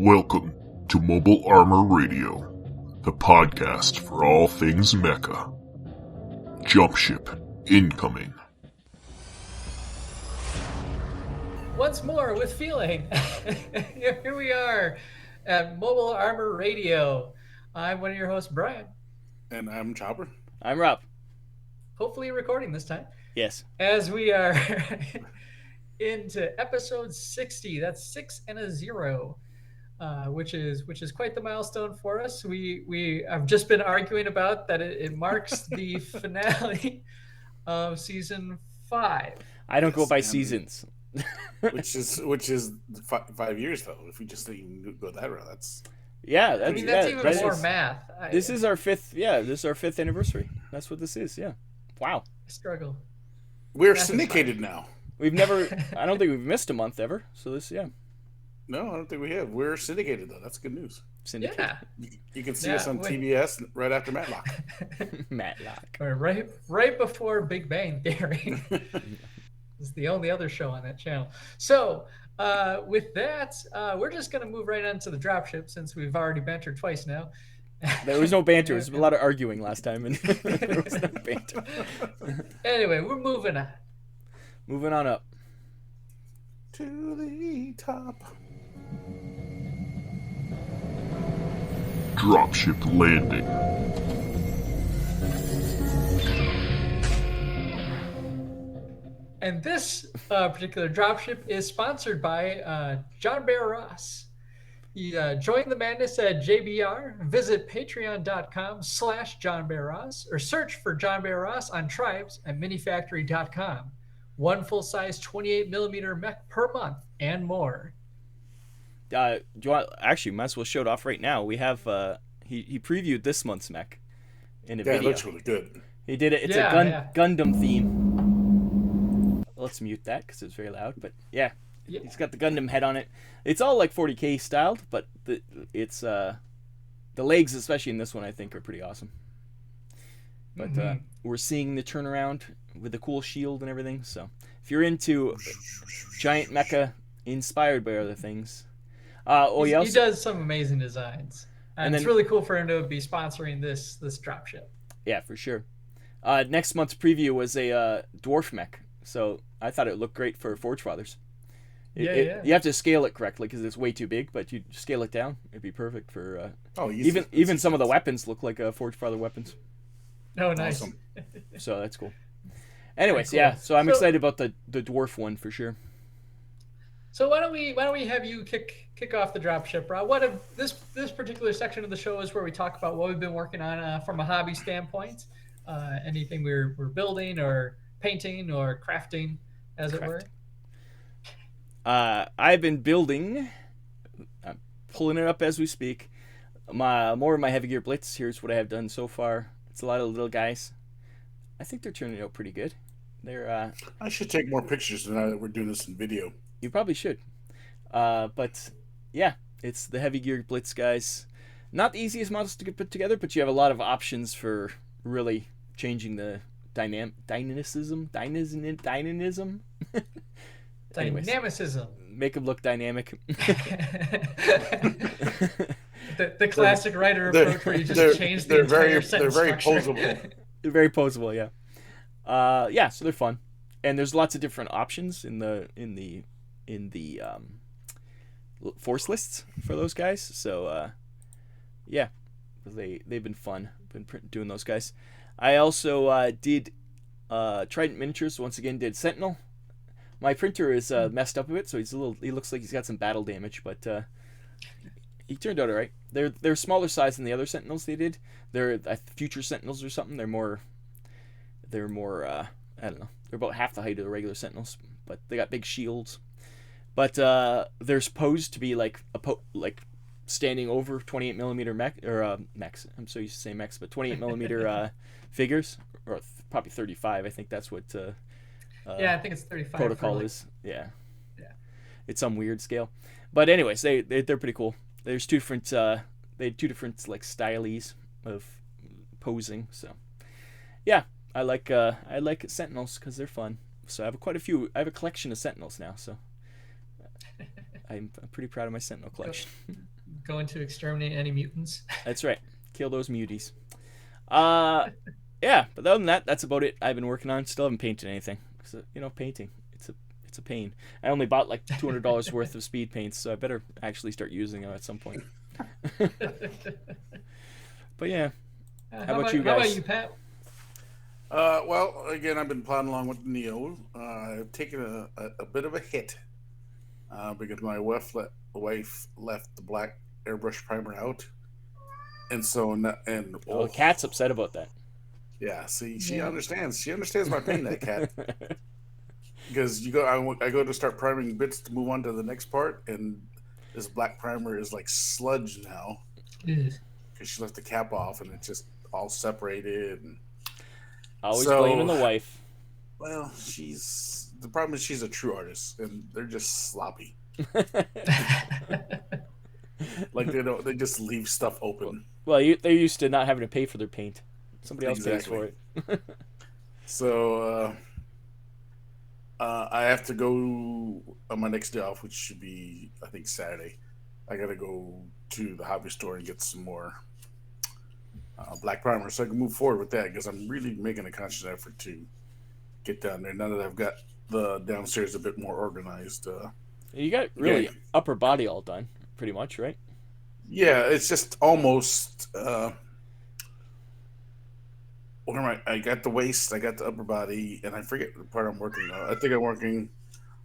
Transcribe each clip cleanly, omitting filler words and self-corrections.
Welcome to Mobile Armor Radio, the podcast for all things Mecha. Jumpship incoming. Once more with feeling. Here we are at Mobile Armor Radio. I'm one of your hosts, Bryan. And I'm Chopper. I'm Rob. Hopefully recording this time. Yes. As we are into episode 60. That's 6 and a 0. Which is quite the milestone for us. We have just been arguing about that it marks the finale of season 5. I don't go by seasons. which is 5 years though. If we just even go that route, that's even more math. This is our fifth. Yeah, this is our 5th anniversary. That's what this is. Yeah. Wow. I struggle. We're syndicated now. We've never. I don't think we've missed a month ever. So this, yeah. No, I don't think we have. We're syndicated, though. That's good news. Syndicate. Yeah. You can see us on TBS right after Matlock. Matlock. Or right before Big Bang Theory. It's the only other show on that channel. So with that, we're just going to move right on to the dropship since we've already bantered twice now. There was no banter. There was a lot of arguing last time. And there was no banter. Anyway, we're moving on. Moving on up. To the top. Dropship landing. And this particular dropship is sponsored by John Bear Ross. He joined the madness at JBR. Visit patreon.com/John Bear Ross or search for John Bear Ross on Tribes at minifactory.com. 1 full-size 28mm mech per month and more. Do you want? Actually, might as well show it off right now. We have he previewed this month's mech in a video. Yeah, it looks really good. He did it. It's a Gundam theme. Let's mute that because it's very loud. But yeah, he's got the Gundam head on it. It's all like 40K styled, but the legs, especially in this one, I think are pretty awesome. But we're seeing the turnaround with the cool shield and everything. So if you're into giant mecha inspired by other things, he does some amazing designs, and it's really cool for him to be sponsoring this dropship. Yeah, for sure. Next month's preview was a dwarf mech, so I thought it looked great for Forge Fathers. You have to scale it correctly because it's way too big, but you scale it down, it'd be perfect for. Even some of the weapons look like Forge Father weapons. Oh, nice. Awesome. So that's cool. Anyways, cool. yeah. So I'm excited about the dwarf one for sure. So why don't we have you kick off the dropship, Rob? What if this particular section of the show is where we talk about what we've been working on from a hobby standpoint, anything we're building or painting or crafting, as it were. I've been building. I'm pulling it up as we speak. More of my heavy gear blitz. Here's what I have done so far. It's a lot of little guys. I think they're turning out pretty good. They're. I should take more pictures now that we're doing this in video. You probably should. But yeah, it's the heavy gear blitz guys. Not the easiest models to get put together, but you have a lot of options for really changing the dynamicism. Dynamicism. Make them look dynamic. the classic writer approach where you just change the entire sentence They're very structure. posable. They're very posable, yeah. So they're fun, and there's lots of different options in the force lists for those guys. So yeah, they've been fun. Been doing those guys. I also did Trident miniatures. Once again, did Sentinel. My printer is messed up a bit, so he looks like he's got some battle damage, but he turned out all right. They're smaller size than the other Sentinels they did. They're future Sentinels or something. They're more I don't know. They're about half the height of the regular Sentinels, but they got big shields. But they're supposed to be like standing over 28mm mechs. I'm so used to saying mechs, but 28mm figures, or probably 35. I think that's what. I think it's 35. Protocol is. Yeah. It's some weird scale, but anyways, they're pretty cool. There's two different. They had 2 different like styles of posing. So, yeah, I like Sentinels because they're fun. So I have quite a few. I have a collection of Sentinels now. So I'm pretty proud of my Sentinel collection. Going to exterminate any mutants. That's right. Kill those muties. Yeah, but other than that, that's about it. I've been working on. Still haven't painted anything. So, painting. It's a pain. I only bought like $200 worth of speed paints, so I better actually start using them at some point. But yeah. How about you guys? How about you, Pat? Well, again, I've been plodding along with Neo. I've taken a bit of a hit because my wife left the black airbrush primer out, and so the cat's upset about that. Yeah, see, she understands. She understands my pain, that cat. Because I go to start priming bits to move on to the next part, and this black primer is like sludge now because she left the cap off, and it's just all separated. And always blaming the wife. Well, the problem is she's a true artist, and they're just sloppy. Like they just leave stuff open. Well, they're used to not having to pay for their paint. Somebody else pays for it. So I have to go on my next day off, which should be, I think, Saturday. I got to go to the hobby store and get some more black primer so I can move forward with that, because I'm really making a conscious effort to get down there now that I've got the downstairs a bit more organized. You got really upper body all done, pretty much, right? Yeah, it's just almost. I got the waist, I got the upper body, and I forget the part I'm working on. I think I'm working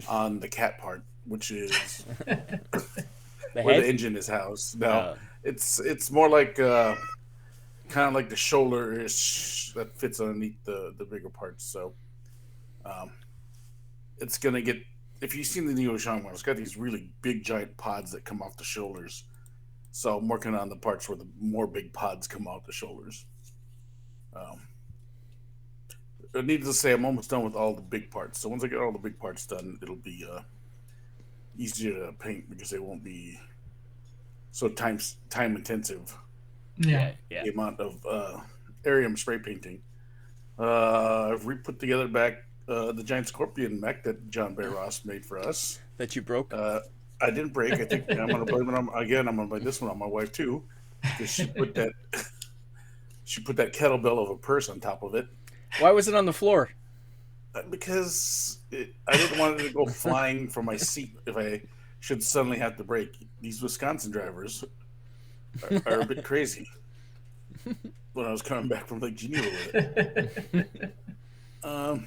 on the cat part, which is where the engine is housed. No, it's more like kind of like the shoulder-ish that fits underneath the bigger parts. So it's gonna get. If you've seen the Neo Sean one, it's got these really big giant pods that come off the shoulders. So I'm working on the parts where the more big pods come out the shoulders. Needless to say, I'm almost done with all the big parts. So once I get all the big parts done, it'll be easier to paint because they won't be so time intensive. Yeah. The amount of area I'm spray painting. I've put together back the giant scorpion mech that John Bear Ross made for us. That you broke? I didn't break. I think I'm going to blame it on, again, I'm going to blame this one on my wife too, because she put that kettlebell of a purse on top of it. Why was it on the floor? Because I didn't want it to go flying from my seat if I should suddenly have to brake. These Wisconsin drivers are a bit crazy when I was coming back from Lake Geneva with it.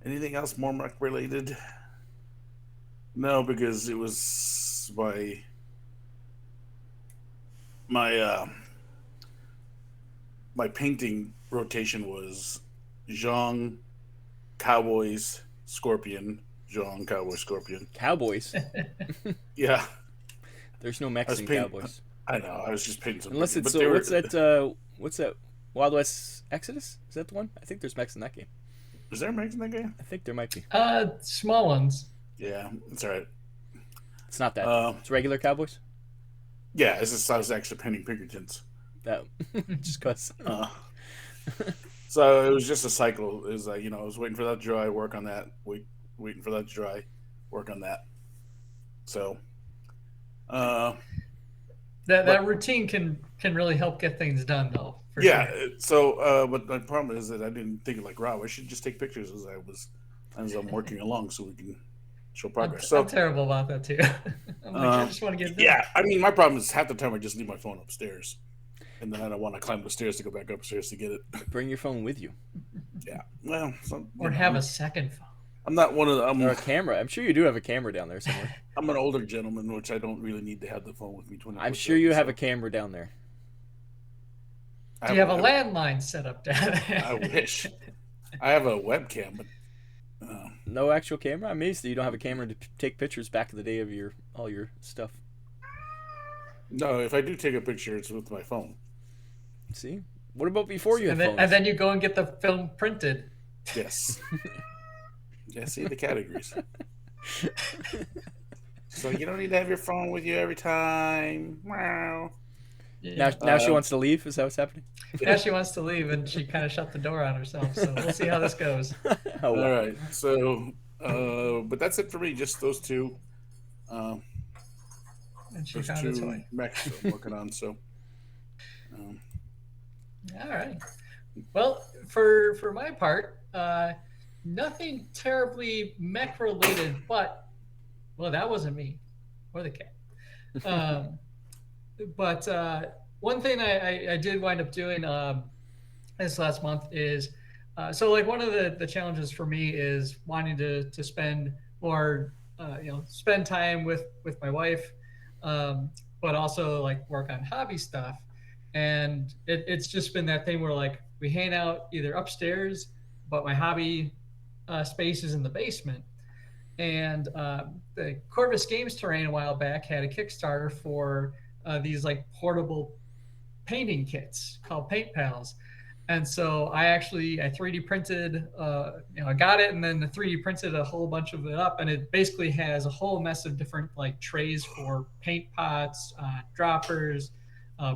Anything else more mech related? No, because it was my painting rotation was Zhang, Cowboys, Scorpion, Zhang, Cowboys, Scorpion. Cowboys? Yeah. There's no Mexican Cowboys. I know. I was just painting some. Unless it's what's that? Wild West Exodus? Is that the one? I think there's mechs in that game. Is there mechs in that game? I think there might be. Small ones. Yeah, it's all right. It's not that. It's regular Cowboys? Yeah, it's just I was actually painting Pinkertons. No. Just because. So it was just a cycle. It was like, I was waiting for that to dry, work on that. Waiting for that to dry, work on that. So that routine can really help get things done, though. Yeah. Sure. So, but my problem is that I didn't think like Rob. I should just take pictures as I'm working along, so we can show progress. I'm terrible about that too. I'm like, I just want to get it done. Yeah, I mean, my problem is half the time I just leave my phone upstairs, and then I don't want to climb the stairs to go back upstairs to get it. Bring your phone with you. Yeah. Well, or have a second phone. I'm not one of the. Or a camera. I'm sure you do have a camera down there somewhere. I'm an older gentleman, which I don't really need to have the phone with me 24/7. I'm sure you have a camera down there. Do you have a landline set up down there? I wish. I have a webcam, but no actual camera. I'm amazed that you don't have a camera to take pictures back in the day of all your stuff. No, if I do take a picture, it's with my phone. See, what about before you had phones? And then you go and get the film printed. Yes. Yeah, see the categories. So you don't need to have your phone with you every time. Wow. Yeah. Now she wants to leave? Is that what's happening? Now she wants to leave, and she kind of shut the door on herself. So we'll see how this goes. All right. So, but that's it for me. Just those two. And she There's found a 2 toy. mechs I'm working on, so. All right. Well, for my part, nothing terribly mech related, but well, that wasn't me or the cat. But one thing I did wind up doing this last month is so like one of the challenges for me is wanting to spend more spend time with my wife, but also like work on hobby stuff. And it's just been that thing where like we hang out either upstairs, but my hobby space is in the basement. And the Corvus Games Terrain a while back had a Kickstarter for these like portable painting kits called Paint Pals. And so I 3D printed, I got it and then the 3D printed a whole bunch of it up. And it basically has a whole mess of different like trays for paint pots, droppers,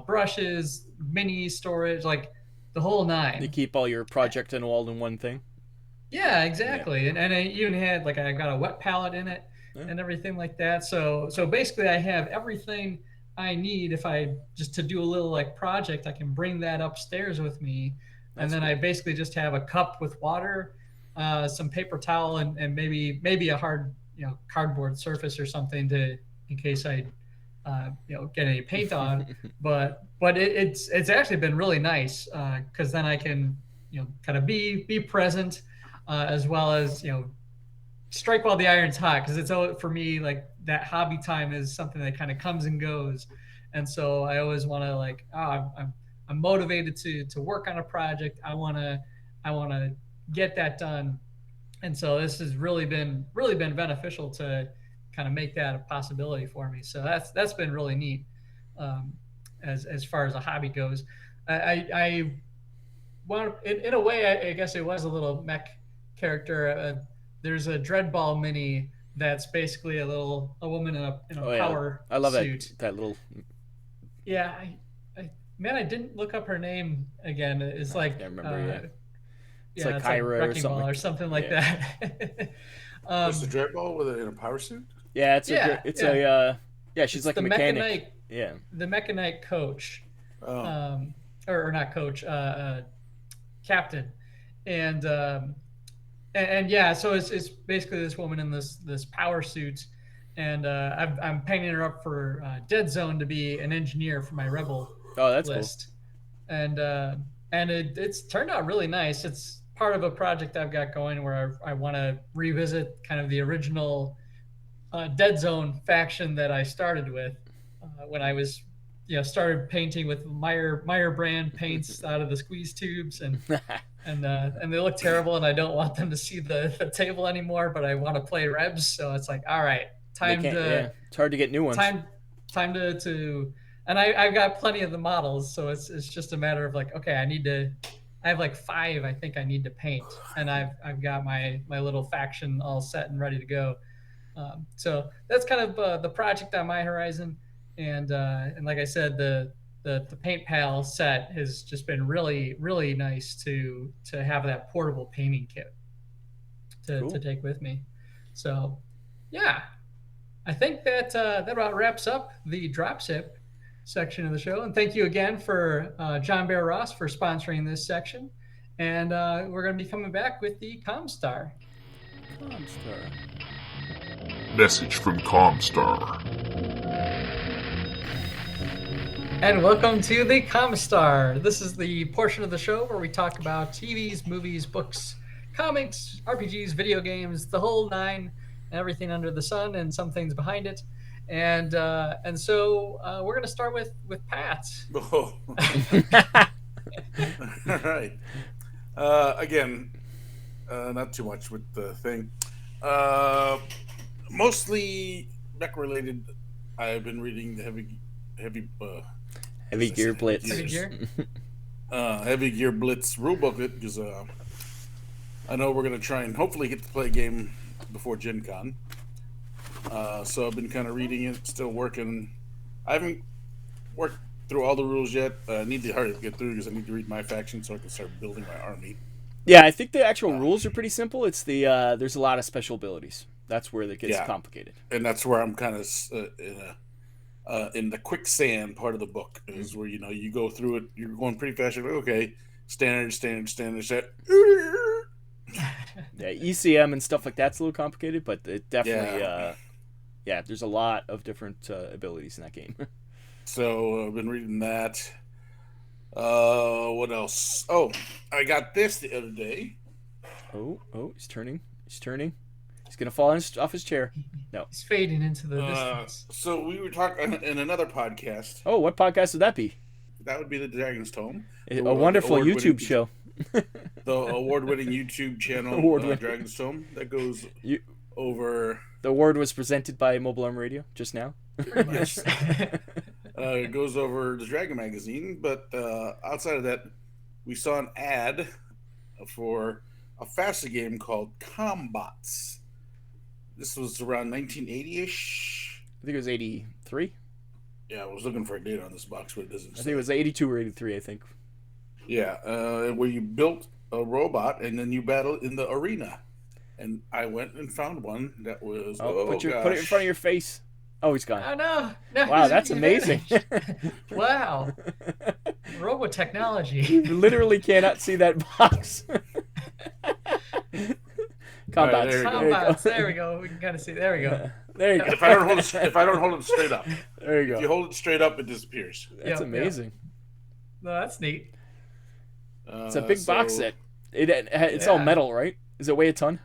brushes, mini storage, like the whole nine. You keep all your project and all in one thing. Yeah, exactly. Yeah. And I even had like I got a wet palette in it and everything like that. So basically I have everything I need if I just to do a little like project, I can bring that upstairs with me. And then cool. I basically just have a cup with water, some paper towel and maybe a hard, cardboard surface or something in case I get any paint on. but it's actually been really nice because then I can, kind of be present as well as, strike while the iron's hot, because it's for me like that hobby time is something that kind of comes and goes. And so I always want to like, I'm motivated to work on a project. I want to get that done. And so this has really been beneficial to kind of make that a possibility for me. So that's been really neat as far as a hobby goes. I want in a way, I guess it was a little mech character. There's a Dreadball mini that's basically a woman in a power I love suit. that little. Yeah, I didn't look up her name again. It's like I remember. It's like Kyra or something like that. It's the Dreadball with in a power suit. Yeah, she's like a mechanic. The Mechanite coach. Oh. Or not coach, captain, and yeah, so it's basically this woman in this power suit, and I'm painting her up for Dead Zone to be an engineer for my Rebel list. Cool. And it's turned out really nice. It's part of a project I've got going where I want to revisit kind of the original Dead Zone faction that I started with when I was started painting with Meyer brand paints out of the squeeze tubes and they look terrible and I don't want them to see the table anymore, but I want to play Rebs. So it's like, all right, it's hard to get new ones. Time to and I've got plenty of the models. So it's just a matter of like, okay, I have like 5, I think I need to paint, and I've got my little faction all set and ready to go. So that's kind of the project on my horizon. And like I said, the Paint Pal set has just been really, really nice to have that portable painting kit to take with me. So, yeah, I think that about wraps up the Dropship section of the show. And thank you again for John Bear Ross for sponsoring this section. And we're going to be coming back with the ComStar. Message from ComStar. And welcome to the ComStar. This is the portion of the show where we talk about TVs, movies, books, comics, RPGs, video games, the whole nine, everything under the sun, and some things behind it. And so we're going to start with Pat. Oh. All right. Again, not too much with the thing. Mostly mech related. I've been reading the Heavy Gear Blitz. Heavy Gear Blitz rule booklet, because I know we're going to try and hopefully get to play a game before Gen Con. So I've been kind of reading it, still working. I haven't worked through all the rules yet. I need to hurry to get through because I need to read my faction so I can start building my army. Yeah, I think the actual rules are pretty simple. It's the there's a lot of special abilities. That's where it gets complicated. And that's where I'm kind of in the quicksand part of the book is where, you go through it. You're going pretty fast. You're like, okay, standard. Yeah, ECM and stuff like that's a little complicated, but it definitely, there's a lot of different abilities in that game. So I've been reading that. What else? Oh, I got this the other day. Oh, he's turning. He's gonna fall off his chair. No, he's fading into the distance. So we were talking in another podcast. Oh, what podcast would that be? That would be the Dragon's Tome. A wonderful YouTube show. The award-winning YouTube channel, Dragon's Tome, that goes over. The award was presented by Mobile Arm Radio just now. Yes. It goes over the Dragon magazine, but outside of that, we saw an ad for a FASA game called Combots. This was around 1980-ish. I think it was 83. Yeah, I was looking for a date on this box, but it doesn't say. I think it was 82 or 83, I think. Yeah, where you built a robot and then you battled in the arena. And I went and found one that was... put it in front of your face. Oh, he's gone. Oh, no. Wow, that's amazing. Wow. Robotechnology. You literally cannot see that box. Combats. Combats. There we go. We can kind of see. There we go. There you go. If I don't hold it straight up. There you go. If you hold it straight up, it disappears. That's amazing. No, that's neat. It's a big box set. It's all metal, right? Does it weigh a ton?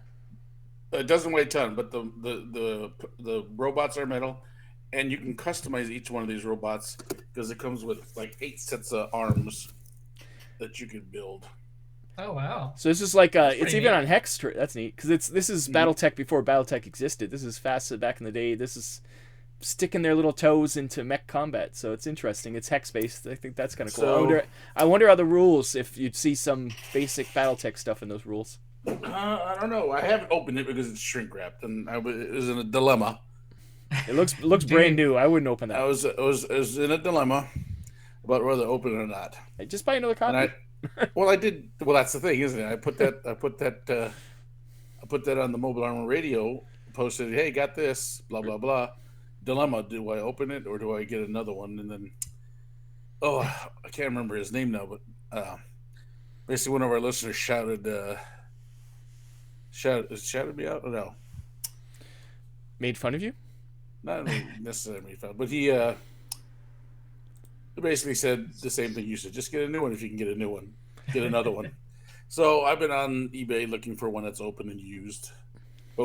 It doesn't weigh a ton, but the robots are metal, and you can customize each one of these robots because it comes with like 8 sets of arms that you can build. Oh wow! So this is like it's even neat. On Hex. That's neat because this is BattleTech before BattleTech existed. This is FASA back in the day. This is sticking their little toes into mech combat. So it's interesting. It's hex based. I think that's kind of cool. So, I wonder how the rules if you'd see some basic BattleTech stuff in those rules. I don't know. I haven't opened it because it's shrink wrapped, and it was in a dilemma. It looks brand new. I wouldn't open that. I was in a dilemma about whether to open it or not. Just buy another copy. Well, I did. Well, that's the thing, isn't it? I put that on the Mobile Armor Radio. Posted, hey, got this. Blah blah blah. Dilemma: do I open it or do I get another one? And then, I can't remember his name now, but basically one of our listeners shouted me out. Or no, made fun of you. Not necessarily made fun, but he basically said the same thing you said. Just get a new one if you can get a new one. Get another one. So I've been on eBay looking for one that's open and used, but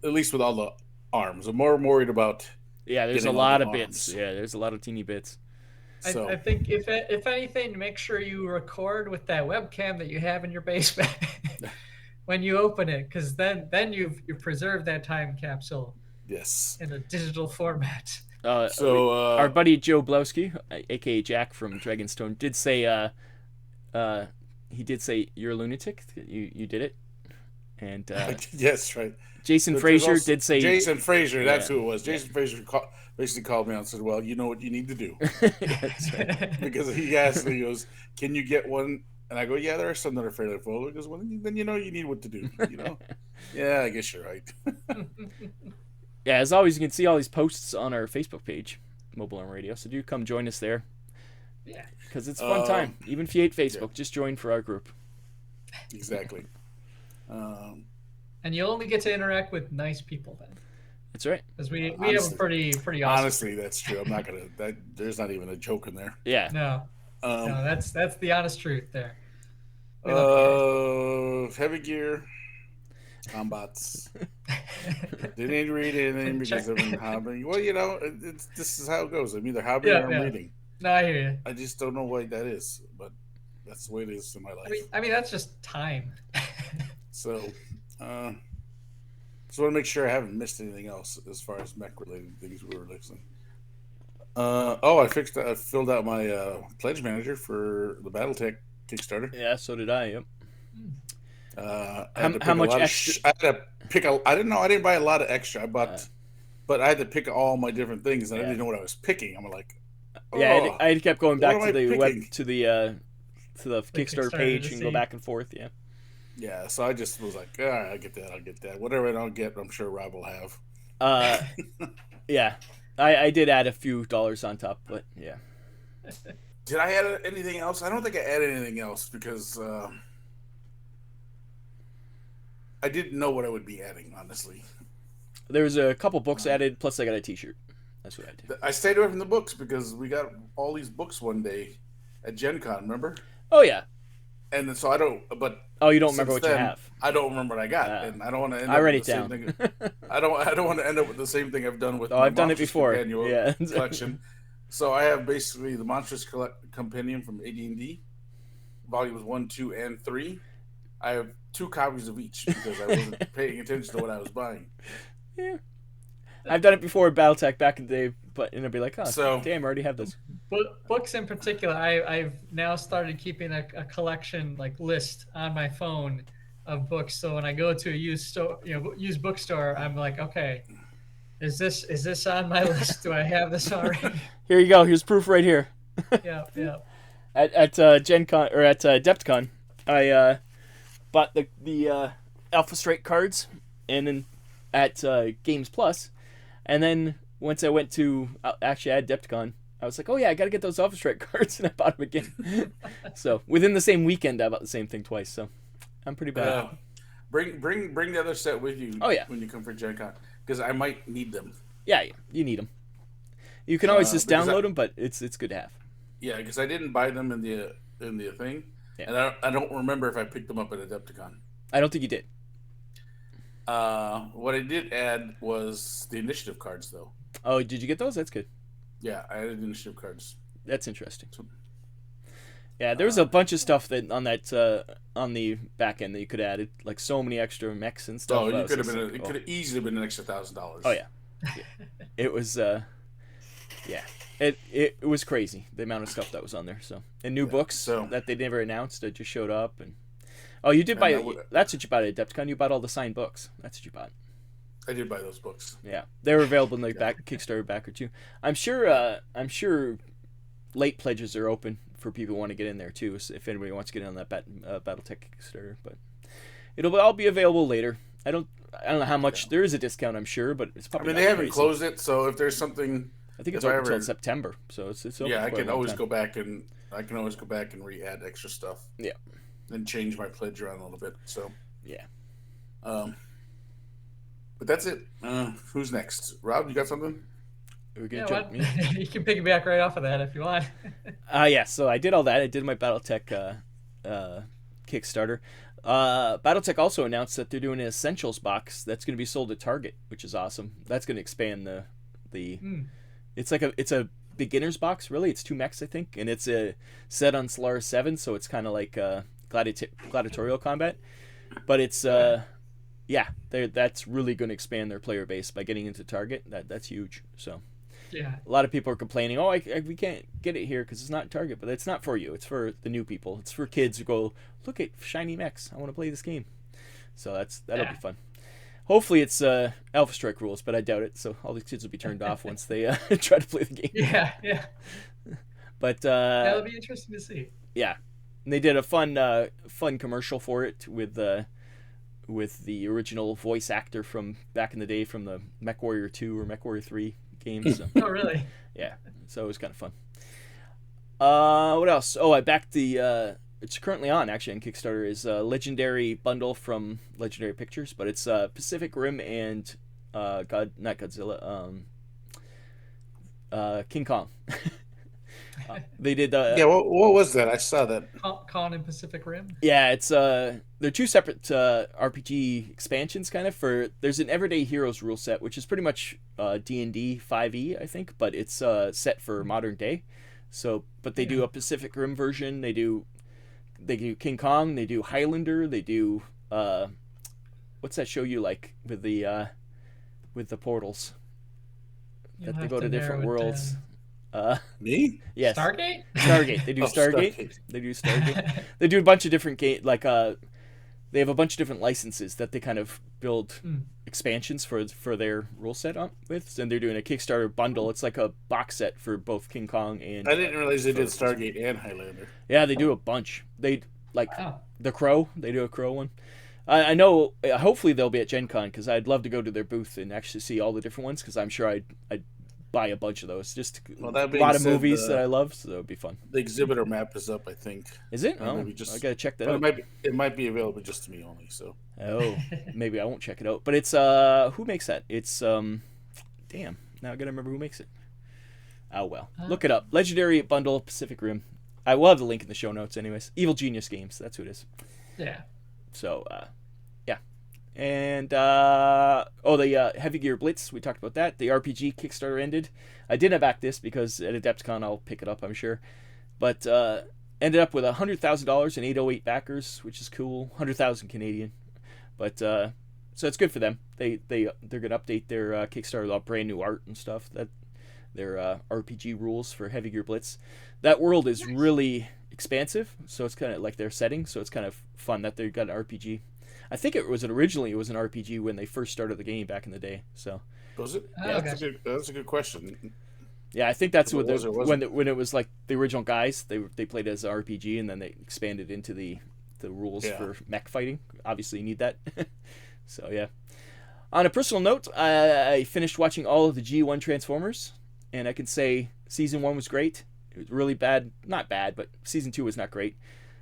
at least with all the arms. I'm more worried about. Yeah, there's a lot of bits. Yeah, there's a lot of teeny bits. So. I think if anything, make sure you record with that webcam that you have in your basement when you open it, because then you've preserved that time capsule. Yes. In a digital format. Our buddy Joe Blowski, aka Jack from Dragonstone, did say he did say you're a lunatic. You did it, and yes, right. Jason Frazier did say Jason Frazier. That's who it was. Jason Frazier basically called me out and said, "Well, you know what you need to do," because he asked me, he goes, "Can you get one?" And I go, "Yeah, there are some that are fairly full." He goes, "Well, then you need what to do." Yeah, I guess you're right. Yeah, as always, you can see all these posts on our Facebook page, Mobile Arm Radio. So do come join us there. Yeah, because it's a fun time. Even if you hate Facebook, just join for our group. Exactly. And you'll only get to interact with nice people then. That's right. Because we have a pretty awesome. Honestly, that's true. I'm not gonna. There's not even a joke in there. Yeah. No. No, that's the honest truth there. Heavy gear. Combats. Didn't read anything because I'm in hobby. Well, this is how it goes. I'm either hobby or I'm reading. No, I hear you. I just don't know why that is, but that's the way it is in my life. I mean that's just time. So, just want to make sure I haven't missed anything else as far as mech related things we were listening. I filled out my pledge manager for the BattleTech Kickstarter. Yeah, so did I. Yep. How much extra? I had to pick I didn't know. I didn't buy a lot of extra. I bought, but I had to pick all my different things, and I didn't know what I was picking. I'm like, yeah, I kept going back to the Kickstarter page and go back and forth. Yeah. Yeah, so I just was like, all right, I'll get that. Whatever I don't get, I'm sure Rob will have. Yeah. I did add a few dollars on top, but yeah. Did I add anything else? I don't think I added anything else because I didn't know what I would be adding, honestly. There was a couple books added, plus I got a t-shirt. That's what I did. I stayed away from the books because we got all these books one day at Gen Con, remember? Oh, yeah. And then, so I don't, but... Oh, you don't remember what you have? I don't remember what I got, and I don't want to end up with the same thing. I don't want to end up with the same thing I've done with I've done it before. Yeah. Collection. So I have basically the Monstrous Compendium from AD&D, volumes 1, 2, and 3. I have 2 copies of each because I wasn't paying attention to what I was buying. Yeah. I've done it before at BattleTech back in the day, but it'll be like, oh, damn, I already have this. Books in particular, I've now started keeping a collection list on my phone of books. So when I go to a used bookstore, I'm like, okay, is this on my list? Do I have this already? Here you go. Here's proof right here. Yeah. At Gen Con or at DepthCon, I bought the Alpha Strike cards, and then at Games Plus. And then once I went to actually at DepthCon, I was like, oh yeah, I got to get those Alpha Strike cards, and I bought them again. So within the same weekend, I bought the same thing twice. So I'm pretty bad. Bring the other set with you. Oh yeah, when you come for Gen Con, because I might need them. Yeah, you need them. You can always just download them, but it's good to have. Yeah, because I didn't buy them in the thing, and I don't remember if I picked them up at Adepticon. I don't think you did. What I did add was the initiative cards, though. Oh, did you get those? That's good. Yeah, I added initiative cards. That's interesting. Yeah, there was a bunch of stuff that on the back end that you could have added, like so many extra mechs and stuff. Oh, it could have easily been an extra $1,000. Oh yeah. It was it was crazy the amount of stuff that was on there. So and new books that they never announced that just showed up and. Oh, you did buy. That's what you bought at Adepticon. You bought all the signed books. That's what you bought. I did buy those books. Yeah, they were available in the Kickstarter backer too. I'm sure late pledges are open for people who want to get in there too. So if anybody wants to get in on that BattleTech Kickstarter, but it'll all be available later. I don't know how much there is a discount. I'm sure, but it's probably. They haven't closed it, so if there's something, I think it's open until September. So it's open. Yeah, I can always go back and re-add extra stuff. Yeah. And change my pledge around a little bit. So yeah. But that's it. Who's next? Rob, you got something? Are we gonna jump? You can piggyback right off of that if you want. Yeah. So I did all that. I did my BattleTech Kickstarter. BattleTech also announced that they're doing an Essentials box that's going to be sold at Target, which is awesome. That's going to expand the. It's a beginner's box. Really, it's 2 mechs, I think, and it's a set on Solaris 7, so it's kind of like gladiatorial combat. But it's that's really going to expand their player base by getting into Target. That's huge. So yeah, a lot of people are complaining, we can't get it here because it's not Target, but it's not for you. It's for the new people. It's for kids who go, look at shiny mechs. I want to play this game. So that'll be fun. Hopefully it's Alpha Strike rules, but I doubt it. So all these kids will be turned off once they try to play the game. Yeah. But that'll be interesting to see. Yeah, and they did a fun commercial for it with the original voice actor from back in the day from the MechWarrior 2 or MechWarrior 3 games. So. Oh, really? Yeah. So it was kind of fun. What else? Oh, I backed the. It's currently on actually on Kickstarter. Is a legendary bundle from Legendary Pictures, but it's Pacific Rim and not Godzilla. King Kong. They did. What was that? I saw that. Kong and Pacific Rim. Yeah, it's they're 2 separate RPG expansions, kind of. There's an Everyday Heroes rule set, which is pretty much D&D 5e, I think, but it's set for modern day. So, but they do a Pacific Rim version. They do King Kong. They do Highlander. They do what's that show you like with the portals that they go to different worlds. Me? Yes. Stargate? Stargate. They do Stargate. Stargate. They do Stargate. They do a bunch of different they have a bunch of different licenses that they kind of build expansions for their rule set on with, and they're doing a Kickstarter bundle. It's like a box set for both King Kong and. I didn't realize they did Stargate and Highlander. Yeah, they do a bunch. like Wow. the Crow. They do a Crow one. I know. Hopefully they'll be at Gen Con because I'd love to go to their booth and actually see all the different ones because I'm sure I'd buy a bunch of those. Just a lot of movies that I love, so it would be fun. The exhibitor map is up, I think. Is it? Oh, maybe just, I gotta check that out. It might be available just to me only. So. Oh, maybe I won't check it out. But it's who makes that? It's damn. Now I gotta remember who makes it. Oh well, look it up. Legendary Bundle Pacific Rim. I will have the link in the show notes, anyways. Evil Genius Games. That's who it is. Yeah. So, yeah. And, the Heavy Gear Blitz, we talked about that. The RPG Kickstarter ended. I didn't back this because at AdeptCon I'll pick it up, I'm sure. But, ended up with $100,000 in 808 backers, which is cool. 100,000 Canadian. But, so it's good for them. They're going to update their Kickstarter with all brand new art and stuff. Their RPG rules for Heavy Gear Blitz. That world is really expansive, so it's kind of like their setting, so it's kind of fun that they got an RPG. I think originally it was an RPG when they first started the game back in the day. So was it? Oh, Yeah, okay. that's a good question. yeah, I think that's what when when it was like the original guys, they played as an RPG and then they expanded into the rules for mech fighting. Obviously, you need that. So yeah. On a personal note, I finished watching all of the G1 Transformers, and I can say season 1 was great. It was really bad, not bad, but season 2 was not great.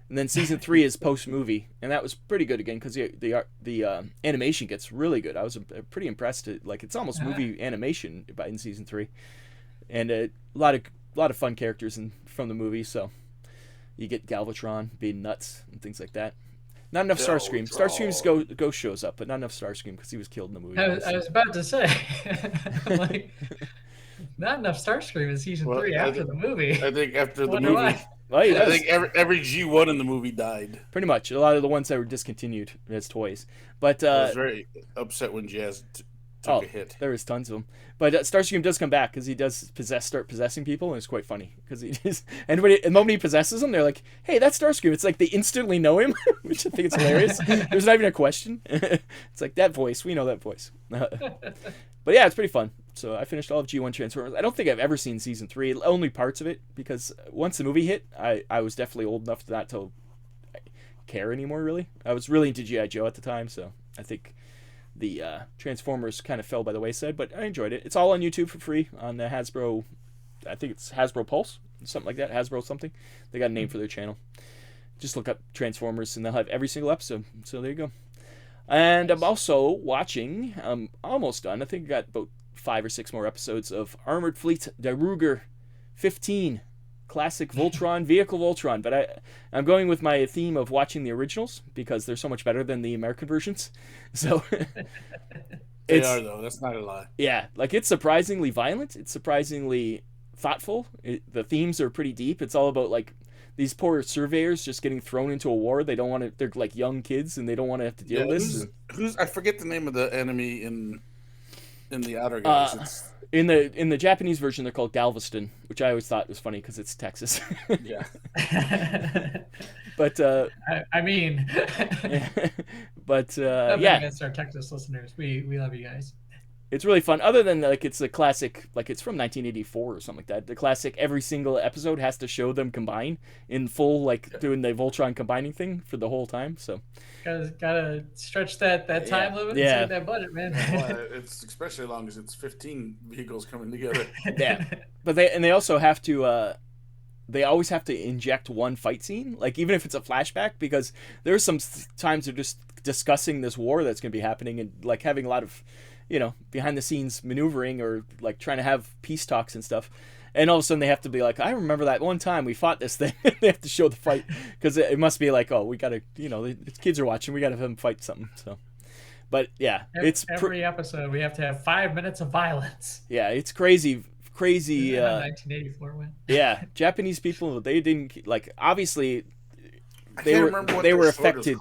And then season 3 is post movie, and that was pretty good again because the animation gets really good. I was pretty impressed. Like it's almost movie animation in season 3, and a lot of fun characters from the movie. So you get Galvatron being nuts and things like that. Not enough Starscream. Starscream's ghost shows up, but not enough Starscream because he was killed in the movie. I was about to say, like, not enough Starscream in season 3 after the movie. I think after the Wonder movie, why. Well, I think every G1 in the movie died. Pretty much. A lot of the ones that were discontinued as toys. But I was very upset when Jazz took a hit. There was tons of them. But Starscream does come back because he does start possessing people, and it's quite funny because he just and the moment he possesses them, they're like, "Hey, that's Starscream." It's like they instantly know him, which I think it's hilarious. There's not even a question. It's like that voice. We know that voice. But yeah, it's pretty fun. So I finished all of G1 Transformers. I don't think I've ever seen season 3, only parts of it, because once the movie hit, I was definitely old enough to not care anymore, really. I was really into G.I. Joe at the time, so I think the Transformers kind of fell by the wayside, but I enjoyed it. It's all on YouTube for free on the Hasbro, I think it's Hasbro Pulse, something like that, Hasbro something. They got a name for their channel. Just look up Transformers and they'll have every single episode, so there you go. And I'm also watching, I'm almost done, I think I got about 5 or 6 more episodes of Armored Fleet Daruger 15, classic Voltron, vehicle Voltron. But I'm going with my theme of watching the originals because they're so much better than the American versions. So They are, though. That's not a lie. Yeah, like it's surprisingly violent. It's surprisingly thoughtful. The themes are pretty deep. It's all about like these poor surveyors just getting thrown into a war. They don't want to. They're like young kids, and they don't want to have to deal with this. I forget the name of the enemy in the outer guys. In the Japanese version, they're called Galveston, which I always thought was funny because it's Texas. Yeah. But I mean, but nothing yeah, against our Texas listeners. We love you guys. it's really fun. Other than like it's a classic, like it's from 1984 or something like that. The classic, every single episode has to show them combine in full, like doing the Voltron combining thing for the whole time. So gotta stretch that time limit. And save that budget, man. Well, it's especially long as it's 15 vehicles coming together. Yeah, but they also have to. They always have to inject one fight scene, like even if it's a flashback, because there's some times they're just discussing this war that's going to be happening and like having a lot of, behind the scenes maneuvering or like trying to have peace talks and stuff. And all of a sudden they have to be like, I remember that one time we fought this thing. They have to show the fight because it must be like, oh, we got to, the kids are watching. We got to have them fight something. So, but yeah, it's every episode we have to have 5 minutes of violence. Yeah, it's crazy. 1984 win. Yeah, Japanese people, they didn't like. Obviously, they were affected.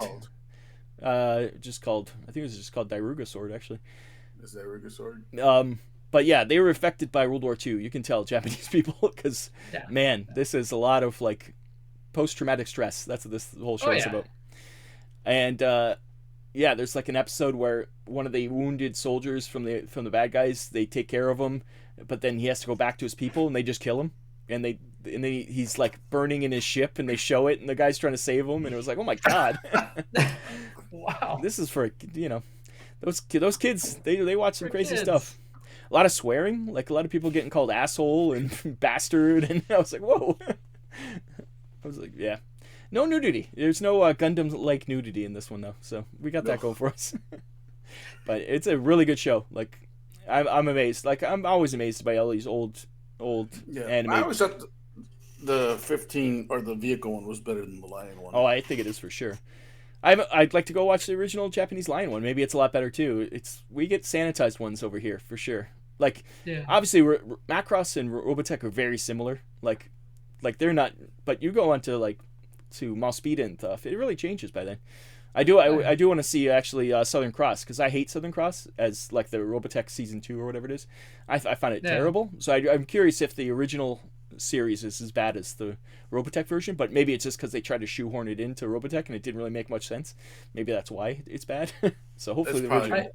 Just called. I think it was just called Daruga sword. Actually, is Daruga sword? But yeah, they were affected by World War II. You can tell Japanese people because man, this is a lot of like post-traumatic stress. That's what this whole show is about. And yeah, there's like an episode where one of the wounded soldiers from the bad guys, they take care of him, but then he has to go back to his people and they just kill him. And and then he's like burning in his ship, and they show it, and the guy's trying to save him, and it was like, oh my god. Wow. This is for, those kids, they watch some crazy kids. stuff. A lot of swearing, like a lot of people getting called asshole and bastard, and I was like, whoa. I was like, yeah. No nudity. There's no Gundam-like nudity in this one, though, so we got that going for us. But it's a really good show. Like, I'm amazed. Like, I'm always amazed by all these old anime. I always thought the 15 or the vehicle one was better than the Lion one. Oh, I think it is for sure. I'd like to go watch the original Japanese Lion one. Maybe it's a lot better too. We get sanitized ones over here for sure. Like, obviously, Macross and Robotech are very similar. Like they're not. But you go on to to Malspeed and stuff, it really changes by then. I do want to see actually Southern Cross, because I hate Southern Cross as like the Robotech season 2 or whatever it is. I find it terrible. So I'm curious if the original series is as bad as the Robotech version, but maybe it's just because they tried to shoehorn it into Robotech and it didn't really make much sense. Maybe that's why it's bad. So hopefully the original.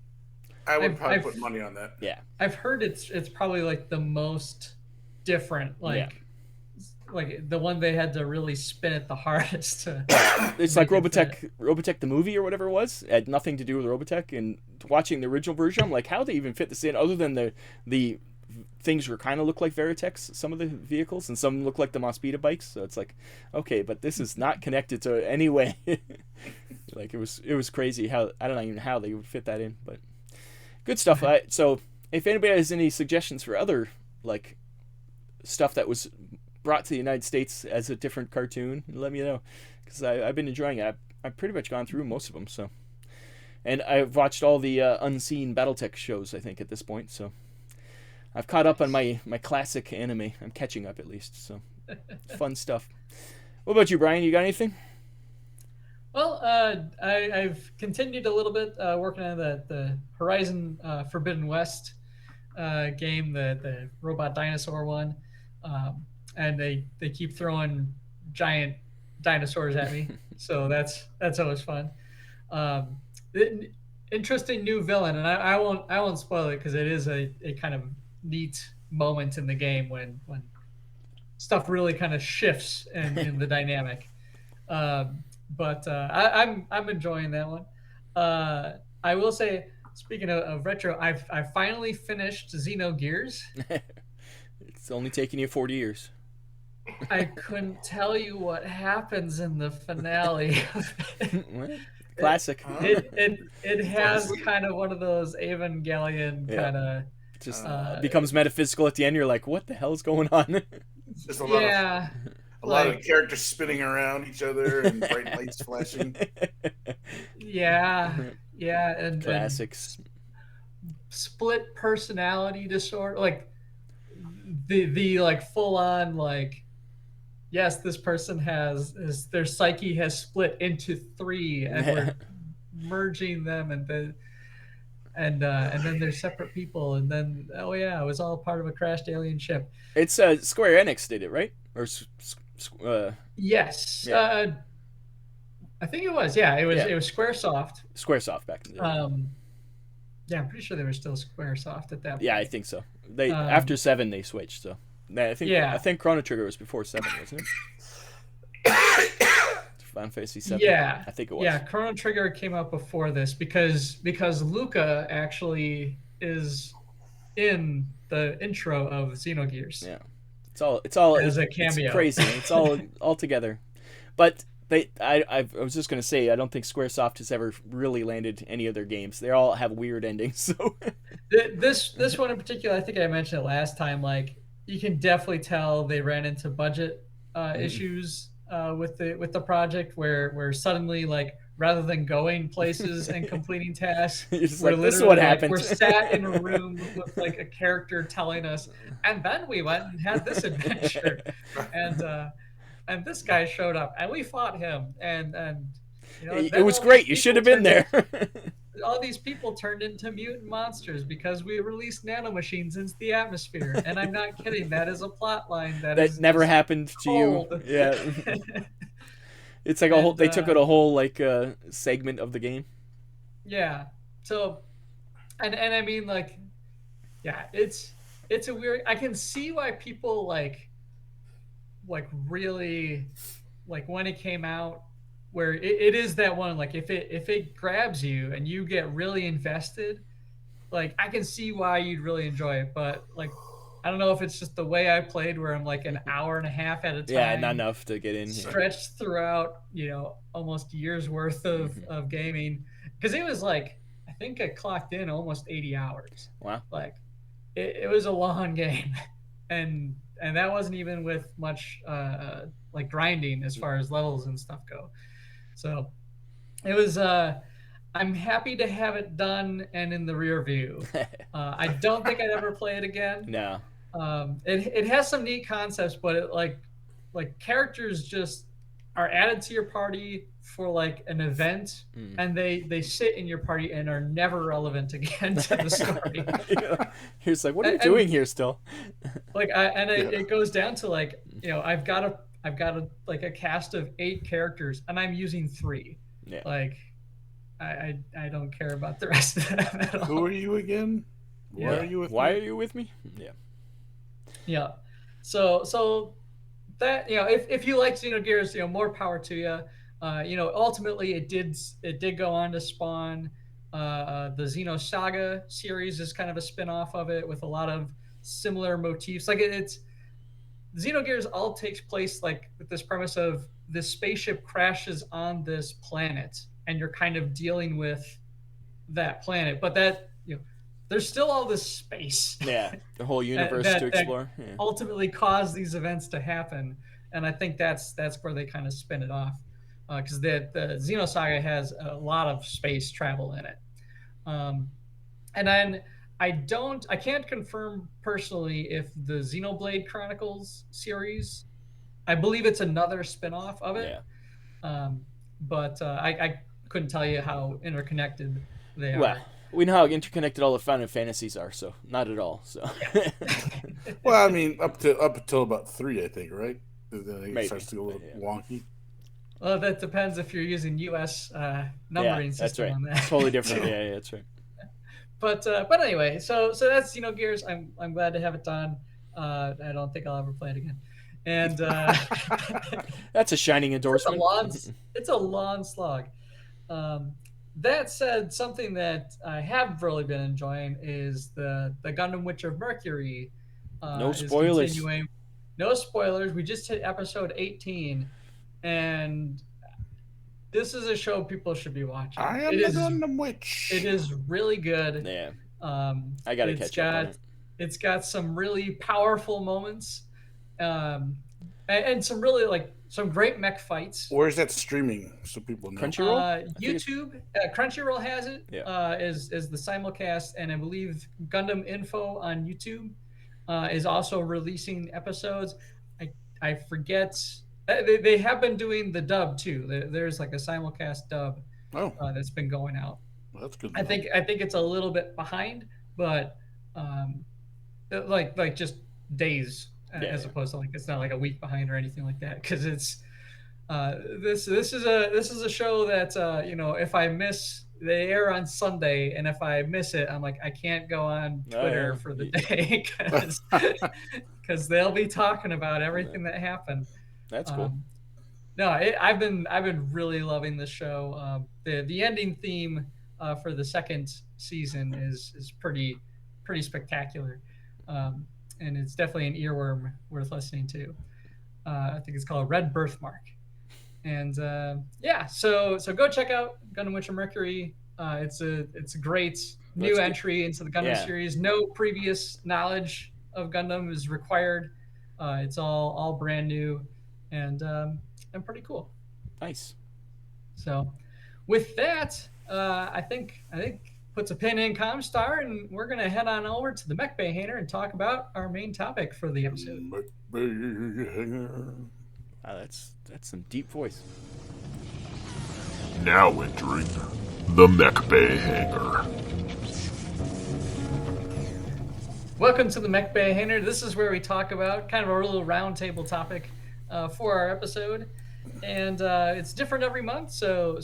I would probably put money on that. Yeah, I've heard it's probably like the most different, like the one they had to really spin it the hardest. It's like Robotech the movie or whatever it was. It had nothing to do with Robotech, and watching the original version, I'm like, how they even fit this in, other than the things were kind of look like Veritechs, some of the vehicles, and some look like the Mospita bikes. So it's like, okay, but this is not connected to any way. Like it was crazy how, I don't know even how they would fit that in, but good stuff. So if anybody has any suggestions for other like stuff that was brought to the United States as a different cartoon, let me know, because I've been enjoying it. I've pretty much gone through most of them. So, and I've watched all the unseen BattleTech shows, I think, at this point. So I've caught up on my classic anime. I'm catching up at least. So fun stuff. What about you, Brian? You got anything? Well, I've continued a little bit working on the Horizon Forbidden West game, the robot dinosaur one. And they keep throwing giant dinosaurs at me, so that's always fun. Interesting new villain, and I won't spoil it because it is a kind of neat moment in the game when stuff really kind of shifts in the dynamic. But I'm enjoying that one. I will say, speaking of retro, I finally finished Xenogears. It's only taken you 40 years. I couldn't tell you what happens in the finale. Classic. It has kind of one of those Evangelion kind of just becomes metaphysical at the end. You're like, what the hell's going on? Just a lot of characters spinning around each other and bright lights flashing. Yeah, and classics. And split personality disorder, like the like full on like. Yes, this person their psyche has split into 3, and we're merging them, and then they're separate people, and then it was all part of a crashed alien ship. It's Square Enix did it, right? Or yes, yeah. I think it was. Yeah, it was. Yeah. It was SquareSoft. SquareSoft back in the day. Yeah, I'm pretty sure they were still SquareSoft at that point. Yeah, I think so. They after 7 they switched. So. I think Chrono Trigger was before 7, wasn't it? Final Fantasy 7. Yeah, I think it was. Yeah, Chrono Trigger came out before this because Luca actually is in the intro of Xenogears. Yeah, it's all as a cameo. It's crazy. It's all together. But I was just gonna say, I don't think SquareSoft has ever really landed any of their games. They all have weird endings. So this one in particular, I think I mentioned it last time. Like, you can definitely tell they ran into budget issues with the project, where suddenly, like, rather than going places and completing tasks, like, this is what happened. We're sat in a room with like a character telling us, and then we went and had this adventure, and this guy showed up, and we fought him, and it was great. You should have been there. All these people turned into mutant monsters because we released nanomachines into the atmosphere. And I'm not kidding. That is a plot line that never happened to you. Yeah. It's like they took out a whole like segment of the game. Yeah. So, and I mean, like, yeah, it's a weird, I can see why people like like really, like when it came out, where it is that one, like if it grabs you and you get really invested, like I can see why you'd really enjoy it. But like I don't know if it's just the way I played, where I'm like an hour and a half at a time. Yeah, not enough to get in. Stretched throughout, almost years worth of gaming, because it was like I think I clocked in almost 80 hours. Wow. Like it was a long game, and that wasn't even with much like grinding as far as levels and stuff go. So it was. I'm happy to have it done and in the rear view. I don't think I'd ever play it again. No. It has some neat concepts, but it like characters just are added to your party for like an event, and they sit in your party and are never relevant again to the story. He's like, what are you doing here still? Like, it goes down to like, I've got a like a cast of 8 characters, and I'm using 3. Yeah. Like, I don't care about the rest of them at all. Who are you again? Why are you with me? Yeah. Yeah. So that, if you like Xenogears, more power to you. Ultimately it did go on to spawn the Xenosaga series is kind of a spin-off of it with a lot of similar motifs. Like it's Xenogears all takes place like with this premise of this spaceship crashes on this planet and you're kind of dealing with that planet, but that there's still all this space. Yeah, the whole universe to explore. That ultimately caused these events to happen, and I think that's where they kind of spin it off, because the Xenosaga has a lot of space travel in it. And then I can't confirm personally if the Xenoblade Chronicles series, I believe it's another spin-off of it. Yeah. But I couldn't tell you how interconnected they are. Well, we know how interconnected all the Final Fantasies are, so not at all. So. Well, I mean, up until about 3, I think, right? Then it starts to go a little wonky. Well, that depends if you're using U.S. Numbering system that's right. on that. It's totally different. Yeah, that's right. But anyway, so that's Gears. I'm glad to have it done. I don't think I'll ever play it again. And that's a shining endorsement. It's a long slog. That said, something that I have really been enjoying is the Gundam Witch of Mercury. No spoilers. No spoilers. We just hit episode 18, and this is a show people should be watching. I am the Gundam Witch. It is really good. Yeah. I gotta catch up on it. It's got some really powerful moments, and some really some great mech fights. Where's that streaming so people know? Crunchyroll? YouTube. Crunchyroll has it. Yeah. Is the simulcast, and I believe Gundam Info on YouTube is also releasing episodes. I forget. They have been doing the dub too. There's like a simulcast dub that's been going out. Well, that's good. I think it's a little bit behind, but like just days. As opposed to it's not like a week behind or anything like that, because it's this is a show that if I miss, they air on Sunday, and if I miss it, I'm like I can't go on Twitter for the day because they'll be talking about everything that happened. That's cool. No, I've been really loving this show. The ending theme for the second season is pretty spectacular. And it's definitely an earworm worth listening to. I think it's called Red Birthmark. And so go check out Gundam Witch of Mercury. It's a great new entry into the Gundam series. No previous knowledge of Gundam is required. It's all brand new and pretty cool. Nice. So with that, I think puts a pin in ComStar, and we're going to head on over to the MechBay Hanger and talk about our main topic for the episode. MechBay Hanger. Wow, that's some deep voice. Now entering the MechBay Hanger. Welcome to the MechBay Hanger. This is where we talk about kind of a little roundtable topic for our episode, and it's different every month. So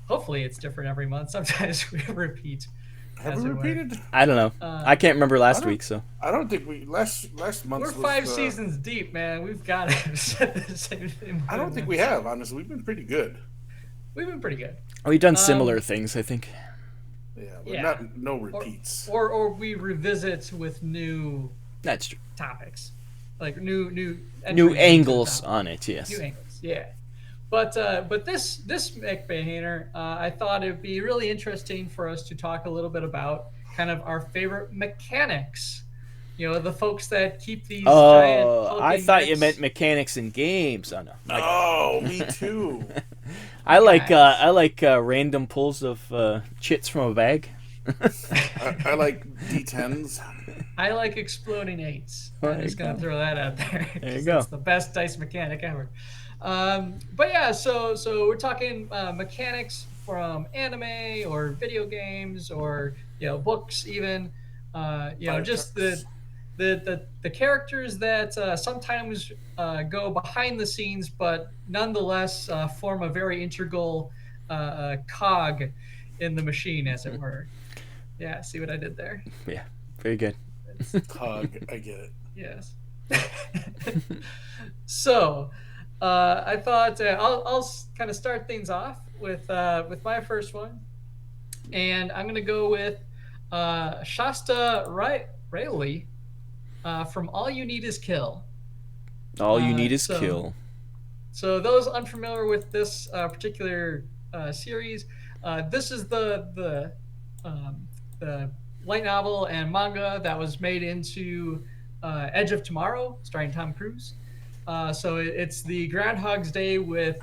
hopefully it's different every month. Sometimes we repeat. Have we repeated? I don't know. I can't remember last week, so. I don't think we last month. We're 5 seasons deep, man. We've got to set the same thing. I don't think we have. Honestly, we've been pretty good. We've been pretty good. We've done similar things, I think. Yeah, but no repeats. Or we revisit with new. That's true. Topics, like new angles on it. Yes. New angles. Yeah. But this MechBay Hanger, I thought it'd be really interesting for us to talk a little bit about kind of our favorite mechanics. You know, the folks that keep these giant. I thought you meant mechanics in games. Oh no. Oh, me too. I like random pulls of chits from a bag. I like D10s. I like exploding 8s. I'm just gonna throw that out there. There you go. It's the best dice mechanic ever. But yeah, so we're talking mechanics from anime or video games or books even. Just the characters that sometimes go behind the scenes, but nonetheless form a very integral cog in the machine, as it were. Yeah, see what I did there? Yeah, very good. Cog, I get it. Yes. So, I thought I'll kind of start things off with my first one, and I'm gonna go with Shasta Raylle from All You Need Is Kill. All You Need Is Kill. So those unfamiliar with this particular series, this is the light novel and manga that was made into Edge of Tomorrow, starring Tom Cruise. So it's the Groundhog's Day with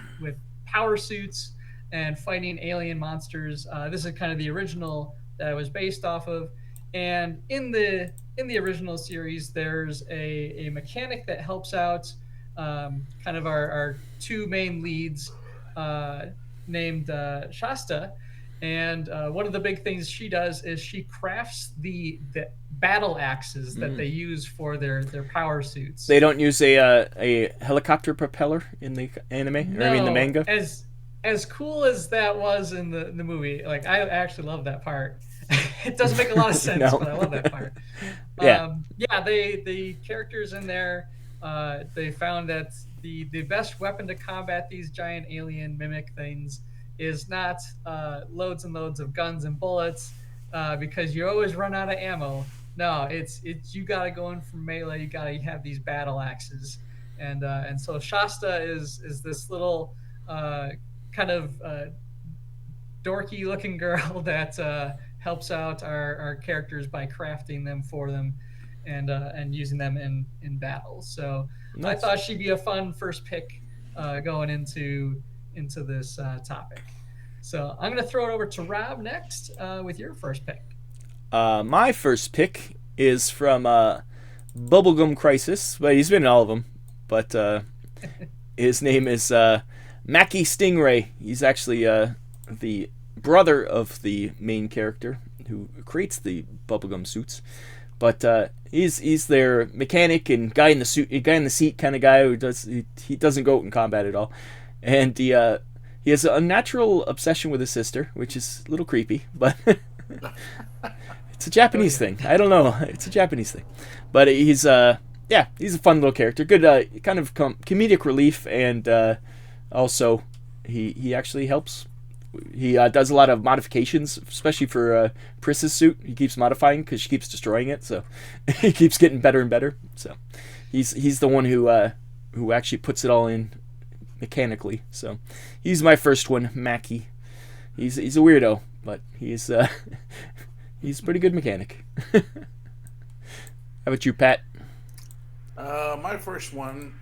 power suits and fighting alien monsters. This is kind of the original that it was based off of. And in the original series, there's a mechanic that helps out kind of our two main leads named Shasta. And one of the big things she does is she crafts the battle axes that they use for their power suits. They don't use a helicopter propeller in the anime, no, or in the manga. As cool as that was in the movie, like I actually love that part. It doesn't make a lot of sense, No. but I love that part. Yeah. The characters in there, they found that the best weapon to combat these giant alien mimic things is not loads and loads of guns and bullets, because you always run out of ammo. No, it's you gotta go in for melee. You gotta have these battle axes, and so Shasta is this little kind of dorky looking girl that helps out our characters by crafting them for them and using them in battles. So nice. I thought she'd be a fun first pick going into this topic. So I'm going to throw it over to Rob next with your first pick. My first pick is from Bubblegum Crisis, but he's been in all of them. But his name is Macky Stingray. He's actually the brother of the main character who creates the Bubblegum suits. But he's their mechanic and guy in the seat kind of guy who he doesn't go out in combat at all, and he has an unnatural obsession with his sister, which is a little creepy, but it's a Japanese thing. I don't know, it's a Japanese thing, but he's a fun little character, good kind of comedic relief, and also he actually helps. He does a lot of modifications, especially for Pris's suit. He keeps modifying because she keeps destroying it, so he keeps getting better and better. So he's the one who actually puts it all in mechanically. So he's my first one, Macky. He's a weirdo, but he's a pretty good mechanic. How about you, Pat? My first one.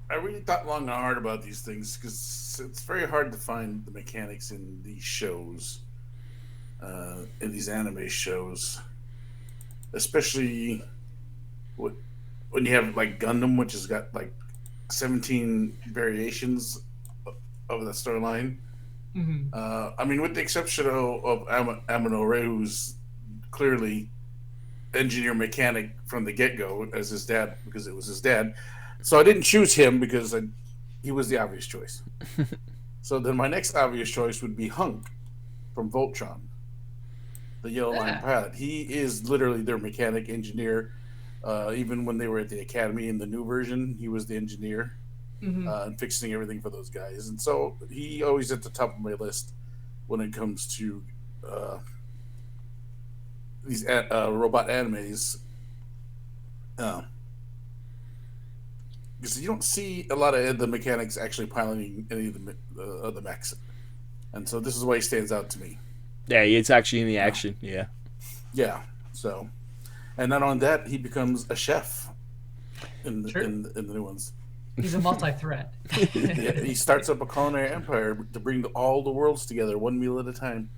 I really thought long and hard about these things because it's very hard to find the mechanics in these shows, in these anime shows, especially when you have like Gundam, which has got like 17 variations of the storyline. Mm-hmm. I mean, with the exception of Amino, who's clearly engineer mechanic from the get-go as his dad, because it was his dad. So I didn't choose him because he was the obvious choice. So then my next obvious choice would be Hunk from Voltron. the Yellow Line pilot. He is literally their mechanic engineer. Even when they were at the academy in the new version, he was the engineer and fixing everything for those guys. And so he always at the top of my list when it comes to these robot animes. Because you don't see a lot of the mechanics actually piloting any of the mechs. And so this is why he stands out to me. Yeah, it's actually in the action. Yeah. Yeah. So, and not on that, he becomes a chef in the new ones. He's a multi-threat. Yeah, he starts up a culinary empire to bring all the worlds together, one meal at a time.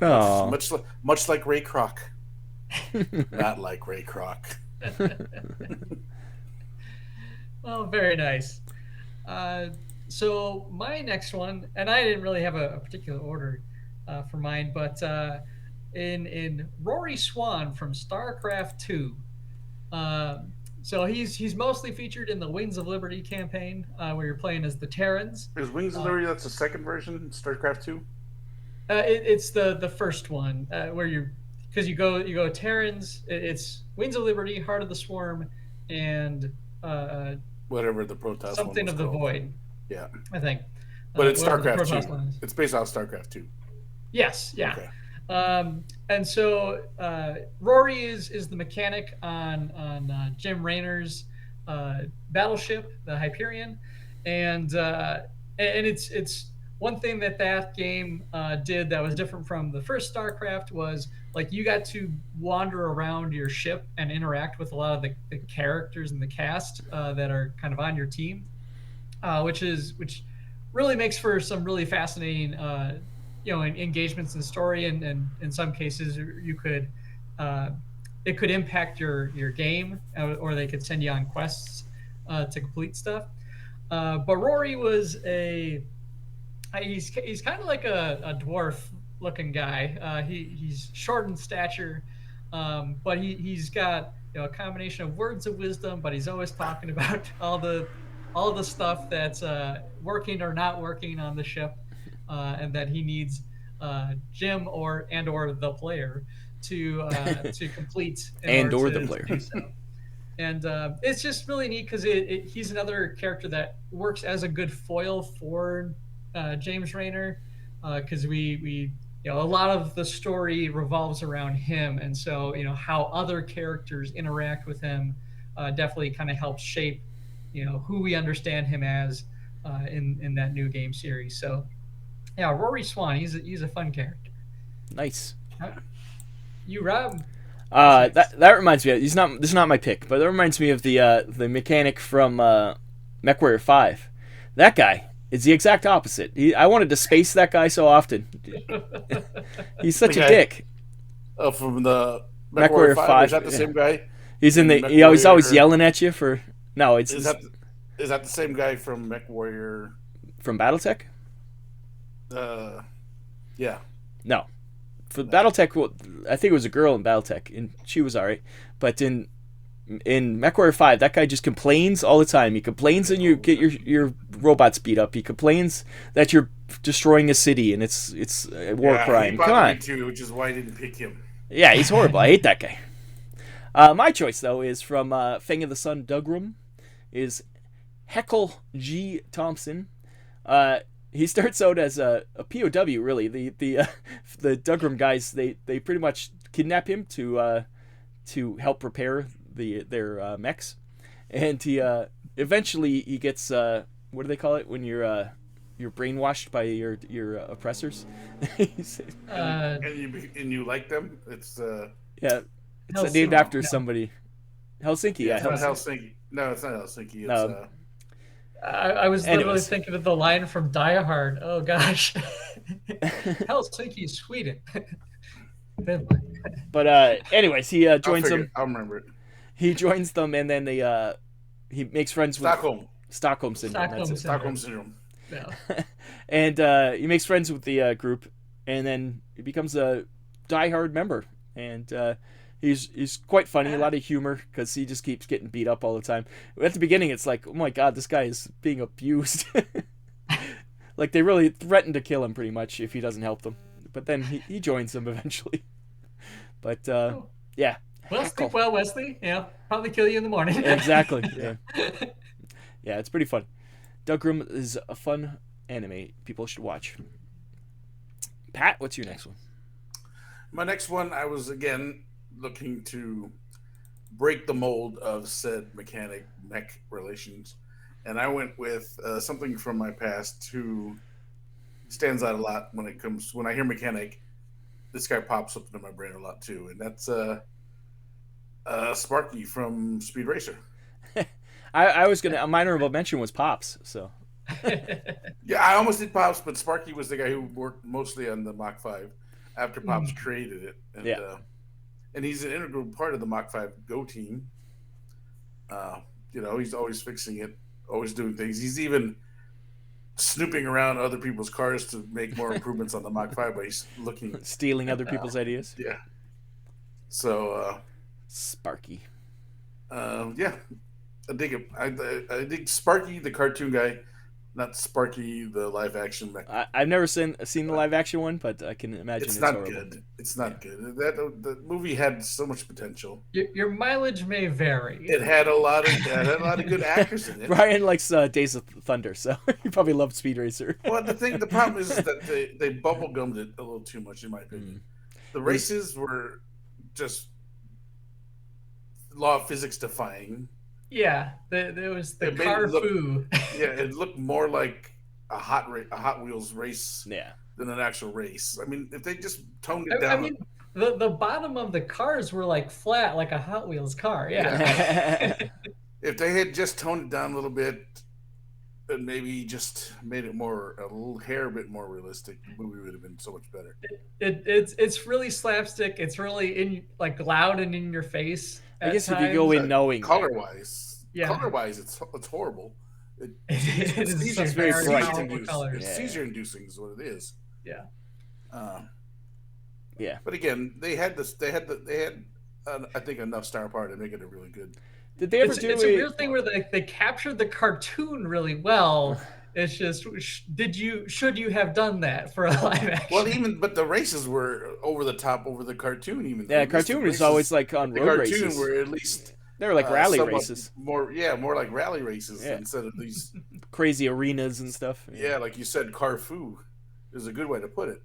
Oh. Much like Ray Kroc. Not like Ray Kroc. Well, very nice. So my next one, and I didn't really have a particular order for mine, but in Rory Swann from StarCraft 2. So he's mostly featured in the Wings of Liberty campaign, where you're playing as the Terrans. Is Wings of Liberty, that's the second version, StarCraft 2? It's the first one, where because you go Terrans. It's Wings of Liberty, Heart of the Swarm, and whatever the Protoss something one was of the called. Void. Yeah, I think. but it's StarCraft 2. It's based off StarCraft 2. Yes, yeah. Okay. And so Rory is the mechanic on Jim Raynor's battleship, the Hyperion, and it's one thing that game did that was different from the first StarCraft was like you got to wander around your ship and interact with a lot of the characters and the cast that are kind of on your team, which really makes for some really fascinating engagements in story, and in some cases you could it could impact your game, or they could send you on quests to complete stuff. But Rory was he's kind of like a dwarf looking guy. He's short in stature, but he's got a combination of words of wisdom, but he's always talking about all the stuff that's working or not working on the ship, and that he needs Jim or the player to complete or the player. And it's just really neat because he's another character that works as a good foil for James Raynor, because we a lot of the story revolves around him, and so how other characters interact with him definitely kind of helps shape who we understand him as in that new game series. So yeah, Rory Swann, he's a fun character. Nice. You, Rob? That reminds me. This is not my pick, but that reminds me of the mechanic from MechWarrior 5. That guy is the exact opposite. I wanted to space that guy so often. He's such a dick. Oh, from the MechWarrior 5. Is that the same guy? He's in the. He's always yelling at you for. No, it's. Is that the same guy from MechWarrior? From BattleTech? Yeah. No. For BattleTech, I think it was a girl in BattleTech, and she was alright. But in MechWarrior 5, that guy just complains all the time. He complains and you get your robots beat up. He complains that you're destroying a city, and it's a war crime. Come on. Me too, which is why I didn't pick him. Yeah, he's horrible. I hate that guy. My choice, though, is from Fang of the Sun Dougram, is Heckel G. Thompson. He starts out as a POW, really. The Dougram guys, they pretty much kidnap him to help repair their mechs, and he eventually he gets what do they call it when you're brainwashed by your oppressors? and you like them? It's it's named after somebody. Helsinki, yeah. It's not Helsinki. No, it's not Helsinki. It's, no. I was literally thinking of the line from Die Hard. Oh gosh, Helsinki, Sweden. But anyways, he joins them. I'll remember it. He joins them, and then he makes friends with Stockholm syndrome. Stockholm syndrome. Yeah. And he makes friends with the group, and then he becomes a diehard member, and he's quite funny, a lot of humor, because he just keeps getting beat up all the time. At the beginning, it's like, oh my god, this guy is being abused. Like, they really threaten to kill him, pretty much, if he doesn't help them. But then he joins them eventually. But yeah. Well, Heckel. sleep well, Wesley. Probably kill you in the morning. Exactly. Yeah. Yeah, it's pretty fun. Dougram is a fun anime people should watch. Pat, what's your next one? My next one, I was again looking to break the mold of said mech relations, and I went with something from my past who stands out a lot when I hear mechanic. This guy pops up into my brain a lot too, and that's Sparky from Speed Racer. I was gonna. A honorable mention was Pops. So yeah, I almost did Pops, but Sparky was the guy who worked mostly on the Mach 5 after Pops created it, and he's an integral part of the Mach 5 Go team. He's always fixing it, always doing things. He's even snooping around other people's cars to make more improvements on the Mach 5, but he's stealing other people's ideas. Yeah. So Sparky. Yeah, I dig it. I dig Sparky, the cartoon guy, not Sparky, the live action mech. I've never seen the live action one, but I can imagine it's not horrible. good. It's not good. The movie had so much potential. Your mileage may vary. It had a lot of good actors in it. Bryan likes Days of Thunder, so he probably loved Speed Racer. Well, the problem is that they bubblegummed it a little too much, in my opinion. The races were just law of physics defying. Yeah, there was the car foo. Yeah, it looked more like a Hot Wheels race than an actual race. I mean, if they just toned it down. I mean, the bottom of the cars were like flat, like a Hot Wheels car. Yeah. If they had just toned it down a little bit and maybe just made it a little hair bit more realistic, the movie would have been so much better. It's really slapstick. It's really loud and in your face. I guess if you go in knowing color-wise, it's horrible. It's very bright colors. It's seizure-inducing is what it is. Yeah. Yeah. But again, they had I think enough star power to make it a really good. Did they ever it's a weird thing where they captured the cartoon really well. It's just, should you have done that for a live action? Well, but the races were over the top over the cartoon. Even cartoon was always like on road races. The cartoon were at least they were like rally races. More like rally races instead of these crazy arenas and stuff. Yeah, like you said, Carfu is a good way to put it.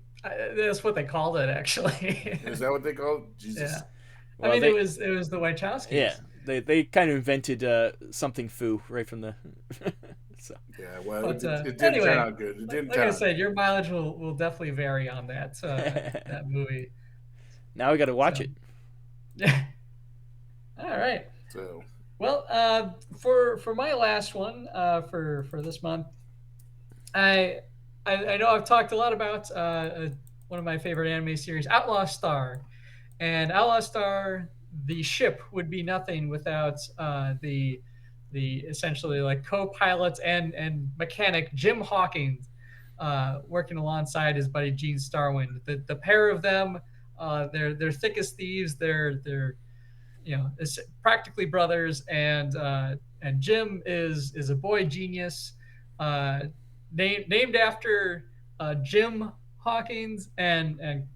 That's what they called it, actually. Is that what they called it? Jesus. Yeah. Well, it was the Wachowskis. Yeah, they kind of invented something foo right from the. So. Yeah, well, it didn't turn out good. Like I said, your mileage will definitely vary on that that movie. Now we got to watch it. Yeah. All right. So. Well, for my last one for this month, I know I've talked a lot about one of my favorite anime series, Outlaw Star, and Outlaw Star, the ship would be nothing without the essentially like co-pilot and mechanic Jim Hawkins working alongside his buddy Gene Starwind. The pair of them, they're thick as thieves. They're it's practically brothers, and Jim is a boy genius, named after Jim Hawkins and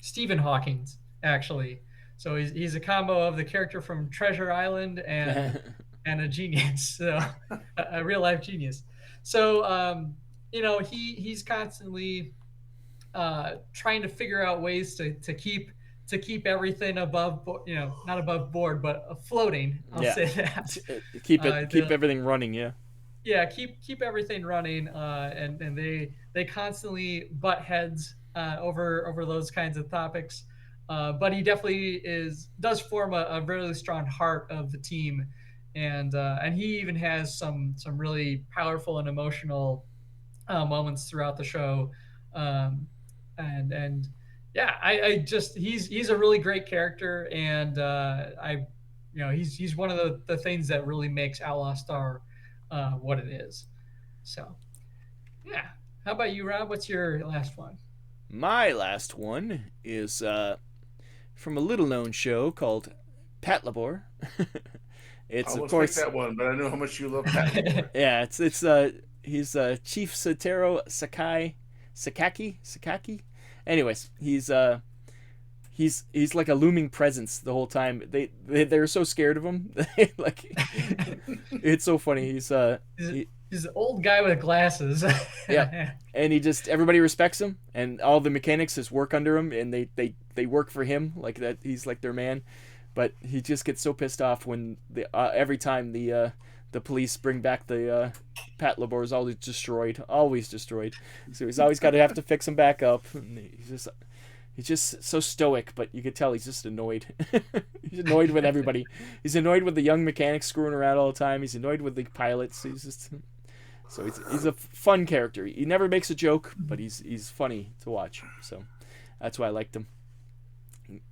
Stephen Hawkins, actually. So he's a combo of the character from Treasure Island and a genius, so a real life genius. So he's constantly trying to figure out ways to keep everything above, not above board, but floating. I'll say that. Keep everything running. Yeah. Yeah, keep everything running, and they constantly butt heads over those kinds of topics. But he definitely does form a really strong heart of the team, and he even has some really powerful and emotional moments throughout the show, and he's a really great character, and he's one of the things that really makes Outlaw Star what it is. So yeah, how about you, Rob? What's your last one? My last one is from a little-known show called Patlabor. It's of course that one, but I know how much you love Patlabor. Yeah, he's Chief Seitaro SAKAKI, Anyways, he's like a looming presence the whole time. They're so scared of him. Like, it's so funny. He's an old guy with glasses. Yeah, and everybody respects him, and all the mechanics just work under him, and they work for him like that. He's like their man, but he just gets so pissed off when every time the police bring back the Patlabor is always destroyed. So he's always got to have to fix him back up. And he's just so stoic, but you could tell he's just annoyed. He's annoyed with everybody. He's annoyed with the young mechanics screwing around all the time. He's annoyed with the pilots. He's a fun character. He never makes a joke, but he's funny to watch. So that's why I liked him.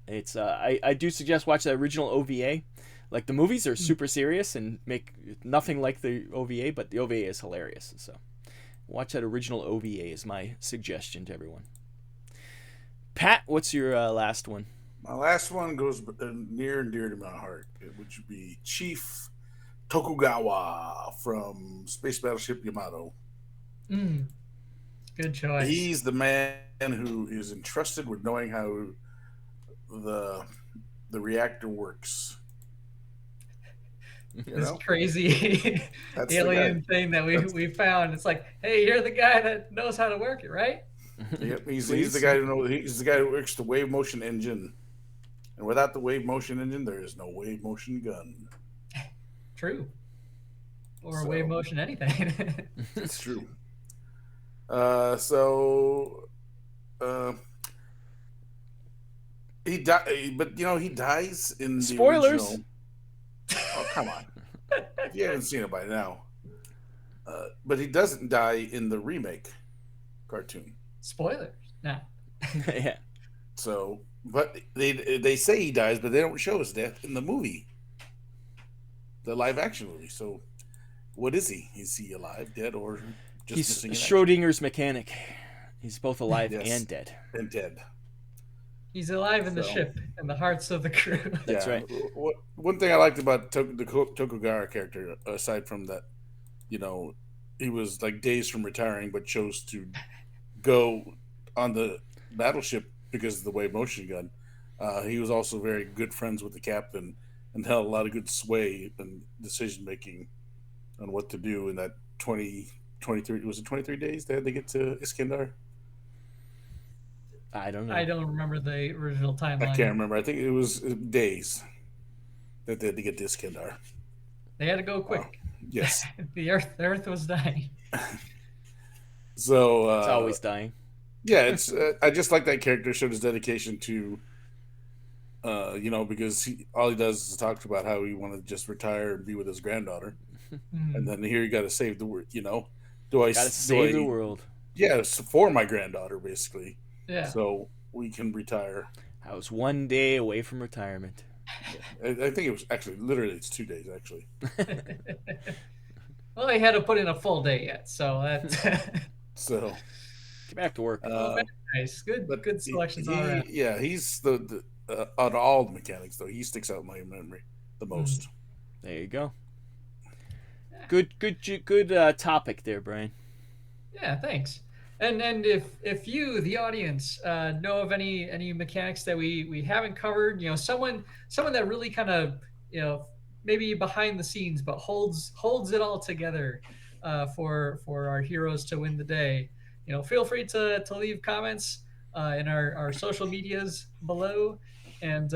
It's I do suggest watch the original OVA. Like, the movies are super serious and make nothing like the OVA, but the OVA is hilarious. So watch that original OVA is my suggestion to everyone. Pat, what's your last one? My last one goes near and dear to my heart, which would be Chief Tokugawa from Space Battleship Yamato. Good choice. He's the man who is entrusted with knowing how the reactor works. This crazy alien thing that we found. It's like, hey, you're the guy that knows how to work it, right? Yep, he's the guy who knows. He's the guy who works the wave motion engine, and without the wave motion engine, there is no wave motion gun. True. Or wave motion anything. It's true. He died, but he dies in the spoilers. Original. Oh, come on! If you haven't seen it by now, but he doesn't die in the remake cartoon. Spoilers. Nah. Yeah. So, but they say he dies, but they don't show his death in the movie, the live action movie. So, what is he? Is he alive, dead, or just he's Schrodinger's mechanic? He's both alive and dead. And dead. He's alive in the ship and the hearts of the crew. That's right. One thing I liked about the Tokugawa character, aside from that, he was like days from retiring, but chose to go on the battleship because of the wave motion gun. He was also very good friends with the captain and held a lot of good sway and decision making on what to do in that 23 was it 23 days they had to get to Iskandar? I don't know. I don't remember the original timeline. I can't remember. I think it was days that they had to get to Iskandar. They had to go quick. Yes. The Earth was dying. So it's always dying. Yeah, it's. I just like that character showed his dedication to, because all he does is talk about how he wanted to just retire and be with his granddaughter, and then here you got to save the world. Save the world? Yeah, it's for my granddaughter, basically. Yeah. So we can retire. I was one day away from retirement. Yeah. I think it was actually literally it's 2 days actually. Well, he had to put in a full day yet, so that's so get back to work. Nice, good selections all around. Yeah, he's the out of all the mechanics though, he sticks out in my memory the most. There you go. Good topic there, Bryan. Yeah, thanks. And if you, the audience, know of any mechanics that we haven't covered, someone that really kind of, maybe behind the scenes, but holds it all together for our heroes to win the day, feel free to leave comments in our social medias below, and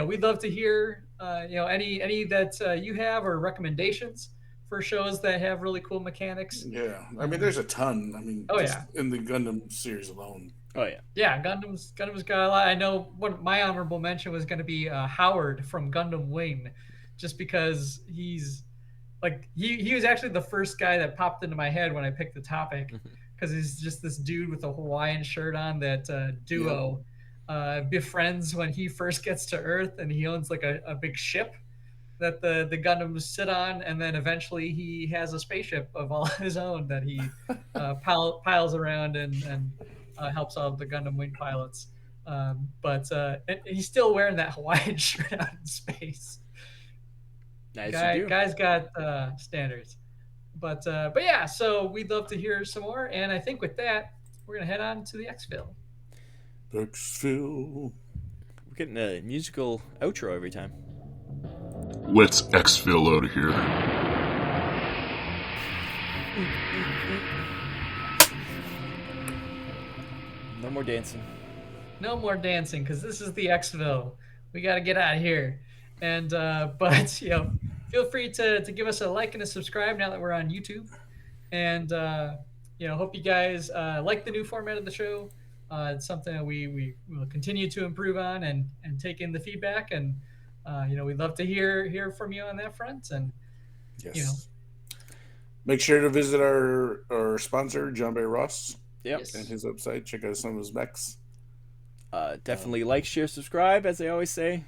we'd love to hear any that you have or recommendations for shows that have really cool mechanics. Yeah, I mean, there's a ton. I mean, in the Gundam series alone. Oh yeah. Yeah, Gundam's got a lot. I know my honorable mention was going to be Howard from Gundam Wing, just because he's like he was actually the first guy that popped into my head when I picked the topic, because he's just this dude with a Hawaiian shirt on that Duo befriends when he first gets to Earth, and he owns like a big ship that the Gundams sit on, and then eventually he has a spaceship of all his own that he piles around and helps out the Gundam Wing pilots. But he's still wearing that Hawaiian shirt out in space. Nice. Guy's got standards. But yeah, so we'd love to hear some more. And I think with that, we're gonna head on to the ExFil. ExFil. We're getting a musical outro every time. Let's ExFil out of here. No more dancing. No more dancing, because this is the ExFil. We got to get out of here. And but feel free to give us a like and a subscribe now that we're on YouTube. And hope you guys like the new format of the show. It's something that we will continue to improve on and take in the feedback. And we'd love to hear from you on that front. And yes. Make sure to visit our sponsor, John Bay Ross. Yep. Yes. And his website. Check out some of his mechs. Definitely like, share, subscribe, as they always say.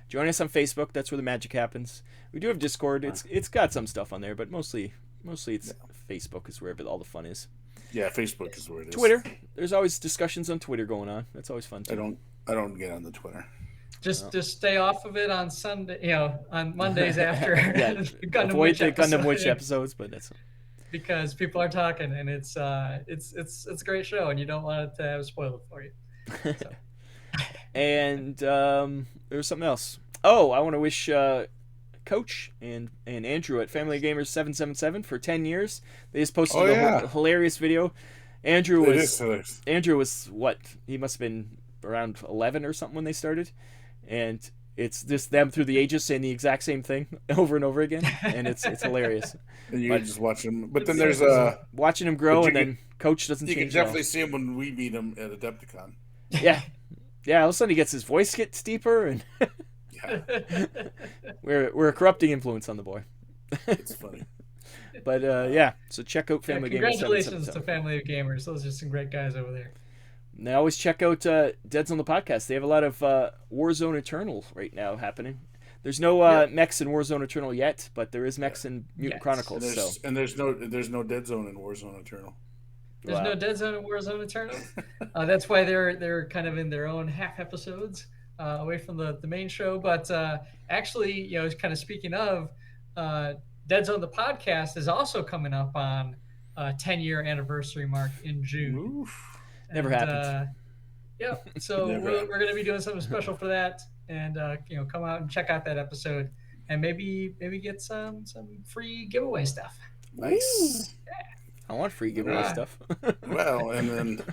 Join us on Facebook. That's where the magic happens. We do have Discord. It's got some stuff on there, but mostly it's Facebook is where all the fun is. Yeah, Facebook is where it is. Twitter. There's always discussions on Twitter going on. That's always fun too. I don't get on the Twitter. Just stay off of it on Sunday. On Mondays after. Avoid the Gundam Witch episodes, but that's because people are talking, and it's a great show, and you don't want it to have spoiled for you. So. And there was something else. Oh, I want to wish Coach and Andrew at Family Gamers 777 for 10 years. They just posted a hilarious video. Andrew was what? He must have been around 11 or something when they started, and it's just them through the ages saying the exact same thing over and over again, and it's hilarious. And you just watch him, but then there's watching him grow, and then Coach doesn't change. You can definitely see him when we meet him at Adepticon. Yeah. All of a sudden, his voice gets deeper, and we're a corrupting influence on the boy. It's funny. But so check out Family Gamers. Congratulations to Family of Gamers. Those are some great guys over there. And I always check out Deads on the Podcast. They have a lot of Warzone Eternal right now happening. There's no mechs in Warzone Eternal yet, but there is mechs in Mutant Chronicles. And there's no Dead Zone in Warzone Eternal. There's no Dead Zone in Warzone Eternal. That's why they're kind of in their own half episodes away from the main show. But actually, kind of speaking of, Dead Zone the Podcast is also coming up on a 10-year anniversary mark in June. Oof. Never happened. So we're going to be doing something special for that, and come out and check out that episode, and maybe get some free giveaway stuff. Nice. Yeah. I want free giveaway stuff. Well, and then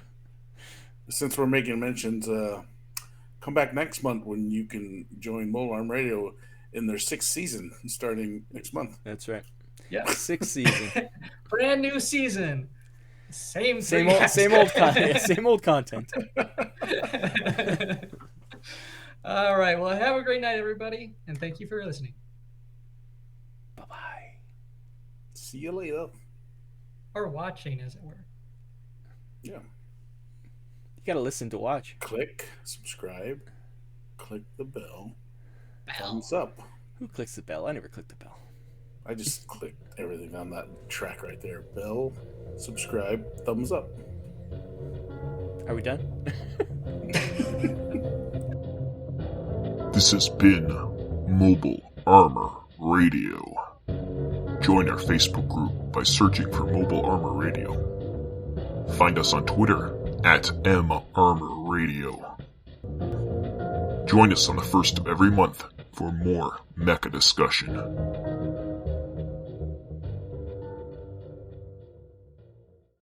since we're making mentions, come back next month when you can join Mole Arm Radio in their 6th season starting next month. That's right. Yeah, 6th season. Brand new season. Same old content. All right. Well, have a great night, everybody, and thank you for listening. Bye-bye. See you later. Or watching, as it were. Yeah. You gotta listen to watch. Click, subscribe, click the bell. Thumbs up. Who clicks the bell? I never clicked the bell. I just clicked everything on that track right there. Bell, subscribe, thumbs up. Are we done? This has been Mobile Armor Radio. Join our Facebook group by searching for Mobile Armor Radio. Find us on Twitter @MArmorRadio. Join us on the 1st of every month for more mecha discussion.